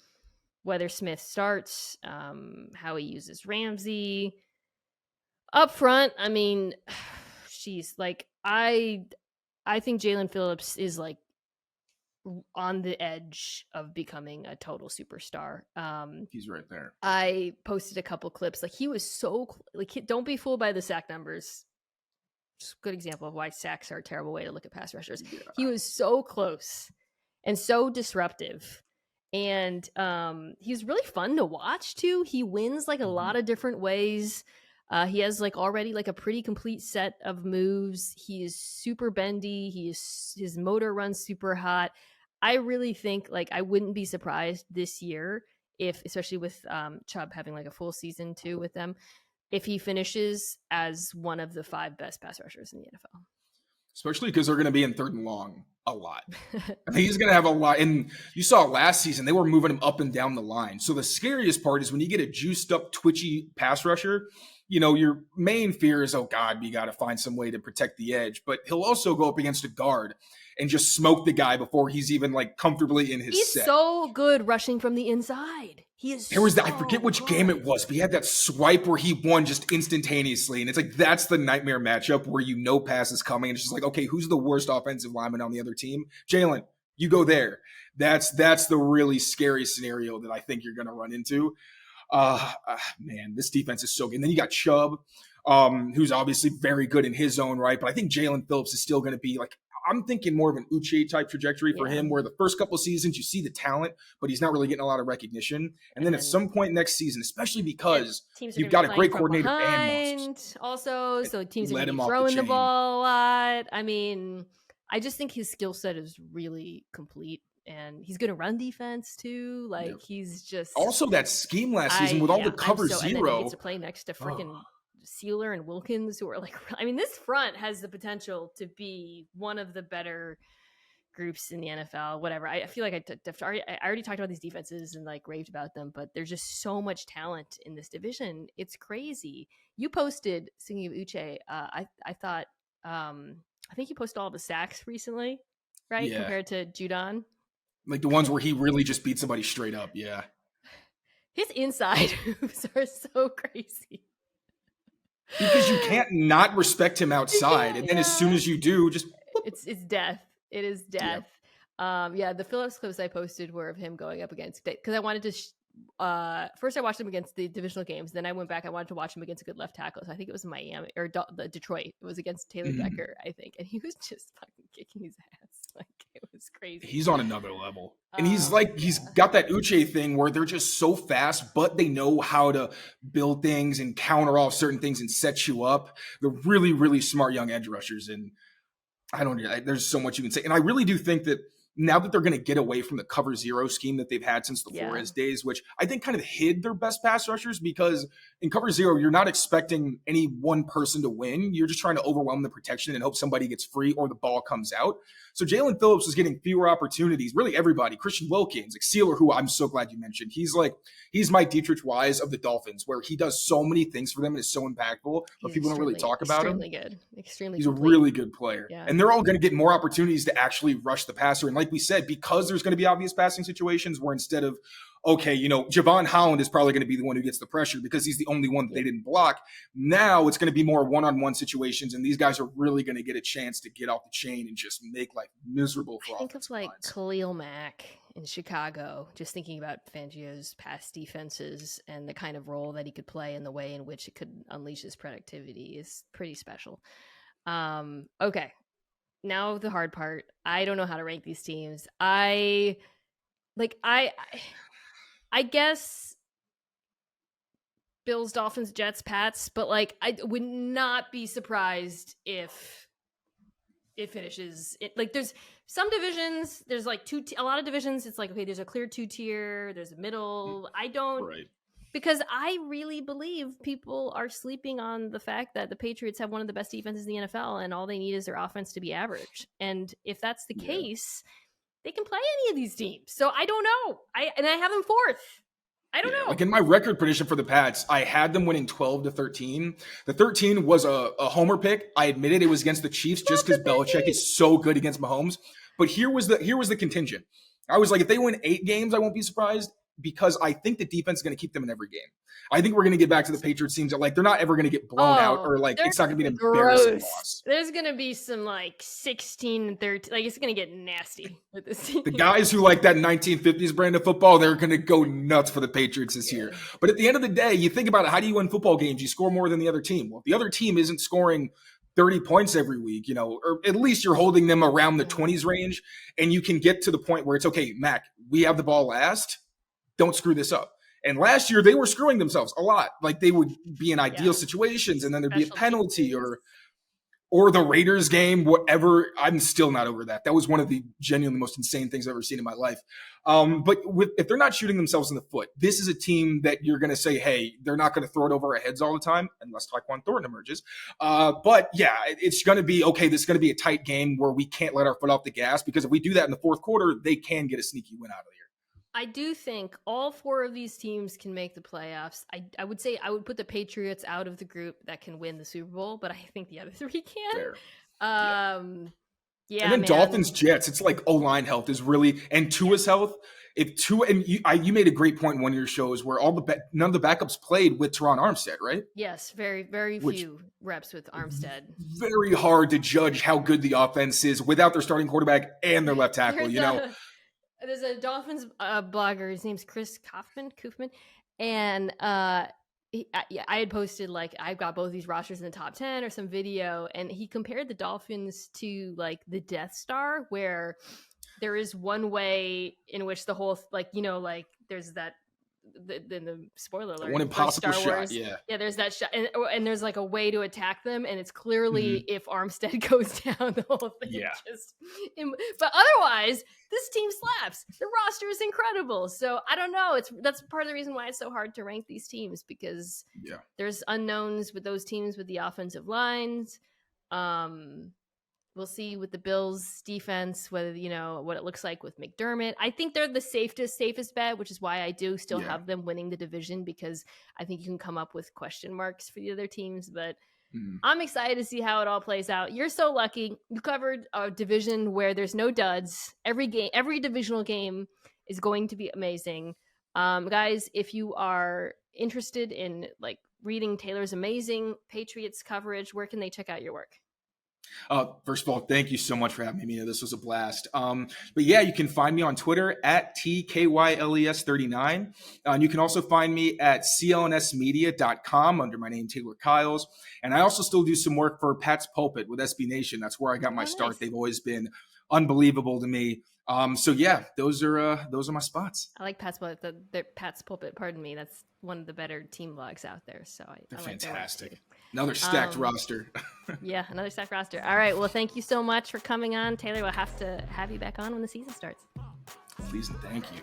whether Smith starts, how he uses Ramsey up front. I mean, I think Jalen Phillips is on the edge of becoming a total superstar. He's right there. I posted a couple clips. He was so don't be fooled by the sack numbers. Just a good example of why sacks are a terrible way to look at pass rushers. Yeah. He was so close and so disruptive. And he's really fun to watch too. He wins a lot of different ways. He has already a pretty complete set of moves. He is super bendy. His motor runs super hot. I really think I wouldn't be surprised this year if, especially with Chubb having a full season too with them, if he finishes as one of the 5 best pass rushers in the NFL. Especially because they're going to be in 3rd and long a lot. I think he's going to have a lot. And you saw last season, they were moving him up and down the line. So the scariest part is when you get a juiced up, twitchy pass rusher, your main fear is, oh God, we got to find some way to protect the edge. But he'll also go up against a guard and just smoke the guy before he's even comfortably in his set. He's so good rushing from the inside. He is. There was I forget which game it was, but he had that swipe where he won just instantaneously. And it's that's the nightmare matchup where pass is coming. And it's just okay, who's the worst offensive lineman on the other team? Jalen, you go there. That's the really scary scenario that I think you're going to run into. Man, this defense is so good. And then you got Chubb, who's obviously very good in his own right. But I think Jalen Phillips is still going to be I'm thinking more of an Uche type trajectory for him, where the first couple of seasons you see the talent, but he's not really getting a lot of recognition. And then at some point next season, especially because you've got a great coordinator and also, so teams are going to be throwing the ball a lot. I mean, I just think his skill set is really complete. And he's going to run defense too. He's just also that scheme last season with all the cover zero. And then he gets to play next to freaking Sealer and Wilkins, who are I mean, this front has the potential to be one of the better groups in the NFL, whatever. I feel like I already talked about these defenses and like raved about them, but there's just so much talent in this division. It's crazy. You posted, speaking of Uche, I thought, I think you posted all the sacks recently, right? Yeah. Compared to Judon. Like the ones where he really just beat somebody straight up. Yeah. His inside moves are so crazy. Because you can't not respect him outside. And then as soon as you do, just whoop. It's death. It is death. The Phillips clips I posted were of him going up against, because I wanted to first I watched him against the divisional games, then I went back, I wanted to watch him against a good left tackle. So I think it was Miami or Detroit. It was against Taylor Decker, I think, and he was just fucking kicking his ass. Like, it was crazy. He's on another level. And he's got that Uche thing where they're just so fast, but they know how to build things and counter off certain things and set you up. They're really, really smart young edge rushers. And there's so much you can say. And I really do think that now that they're going to get away from the cover zero scheme that they've had since the Flores days, which I think kind of hid their best pass rushers, because in cover zero, you're not expecting any one person to win. You're just trying to overwhelm the protection and hope somebody gets free or the ball comes out. So Jalen Phillips was getting fewer opportunities. Really everybody. Christian Wilkins, like Sealer, who I'm so glad you mentioned. He's Mike Dietrich Wise of the Dolphins, where he does so many things for them and is so impactful, but people don't really talk about him. Extremely He's complete. a really good player. Yeah. And they're all going to get more opportunities to actually rush the passer. And like we said, because there's going to be obvious passing situations where instead of, okay, Javon Holland is probably going to be the one who gets the pressure because he's the only one that they didn't block. Now it's going to be more one-on-one situations, and these guys are really going to get a chance to get off the chain and just make life miserable for I think of like lines. Khalil Mack in Chicago, just thinking about Fangio's past defenses and the kind of role that he could play and the way in which it could unleash his productivity is pretty special. Okay. Now the hard part. I don't know how to rank these teams. I guess Bills, Dolphins, Jets, Pats, but like I would not be surprised if it finishes like there's some divisions, there's like a lot of divisions, it's like, okay, there's a clear 2-tier, there's a middle. I don't because I really believe people are sleeping on the fact that the Patriots have one of the best defenses in the NFL and all they need is their offense to be average. And if that's the case, they can play any of these teams. So I don't know. I have them fourth. I don't know. Like in my record prediction for the Pats, I had them winning 12-13. The 13 was a homer pick. I admitted it was against the Chiefs just because Belichick is so good against Mahomes. But here was the contingent. I was like, if they win 8 games, I won't be surprised, because I think the defense is going to keep them in every game. I think we're going to get back to the Patriots teams that like they're not ever going to get blown out, or like it's not going to be an embarrassing loss. There's going to be some like 16-13, like it's going to get nasty with this team. The guys who like that 1950s brand of football, they're going to go nuts for the Patriots this year. But at the end of the day, you think about it, how do you win football games? You score more than the other team. Well, if the other team isn't scoring 30 points every week, or at least you're holding them around the 20s range, and you can get to the point where it's, okay, Mac, we have the ball last. Don't screw this up. And last year, they were screwing themselves a lot. Like they would be in ideal situations, and then there'd be a penalty or the Raiders game, whatever. I'm still not over that. That was one of the genuinely most insane things I've ever seen in my life. But if they're not shooting themselves in the foot, this is a team that you're going to say, hey, they're not going to throw it over our heads all the time, unless Tyquan Thornton emerges. But yeah, it's going to be, okay, this is going to be a tight game where we can't let our foot off the gas, because if we do that in the fourth quarter, they can get a sneaky win out of here. I do think all 4 of these teams can make the playoffs. I would say I would put the Patriots out of the group that can win the Super Bowl, but I think the other 3 can. Fair. And then Dolphins, Jets, it's like O-line health is really, and Tua's health. If Tua, and you made a great point in one of your shows where none of the backups played with Teron Armstead, right? Yes, very, very few reps with Armstead. Very hard to judge how good the offense is without their starting quarterback and their left tackle. There's a Dolphins blogger. His name's Chris Kaufman, and I had posted like I've got both these rosters in the top 10 or some video, and he compared the Dolphins to like the Death Star, where there is one way in which the whole like there's that the spoiler alert, one impossible Star Wars, shot, there's that shot, and there's like a way to attack them, and it's clearly if Armstead goes down, the whole thing but otherwise this team slaps. The roster is incredible, so I don't know, that's part of the reason why it's so hard to rank these teams, because there's unknowns with those teams with the offensive lines. We'll see with the Bills defense, whether, what it looks like with McDermott. I think they're the safest bet, which is why I do still have them winning the division, because I think you can come up with question marks for the other teams. But I'm excited to see how it all plays out. You're so lucky. You covered a division where there's no duds. Every divisional game is going to be amazing. Guys, if you are interested in reading Taylor's amazing Patriots coverage, where can they check out your work? First of all, thank you so much for having me, Mina. This was a blast. But yeah, you can find me on Twitter at TKYLES39. And you can also find me at clnsmedia.com under my name, Taylor Kyles. And I also still do some work for Pat's Pulpit with SB Nation. That's where I got my start. Nice. They've always been unbelievable to me. So yeah, those are my spots. I like Pat's Pulpit. Pat's Pulpit, pardon me. That's one of the better team blogs out there. So they're I fantastic. Like another stacked roster. Yeah, another stacked roster. All right. Well, thank you so much for coming on, Taylor. We'll have to have you back on when the season starts. Please and thank you.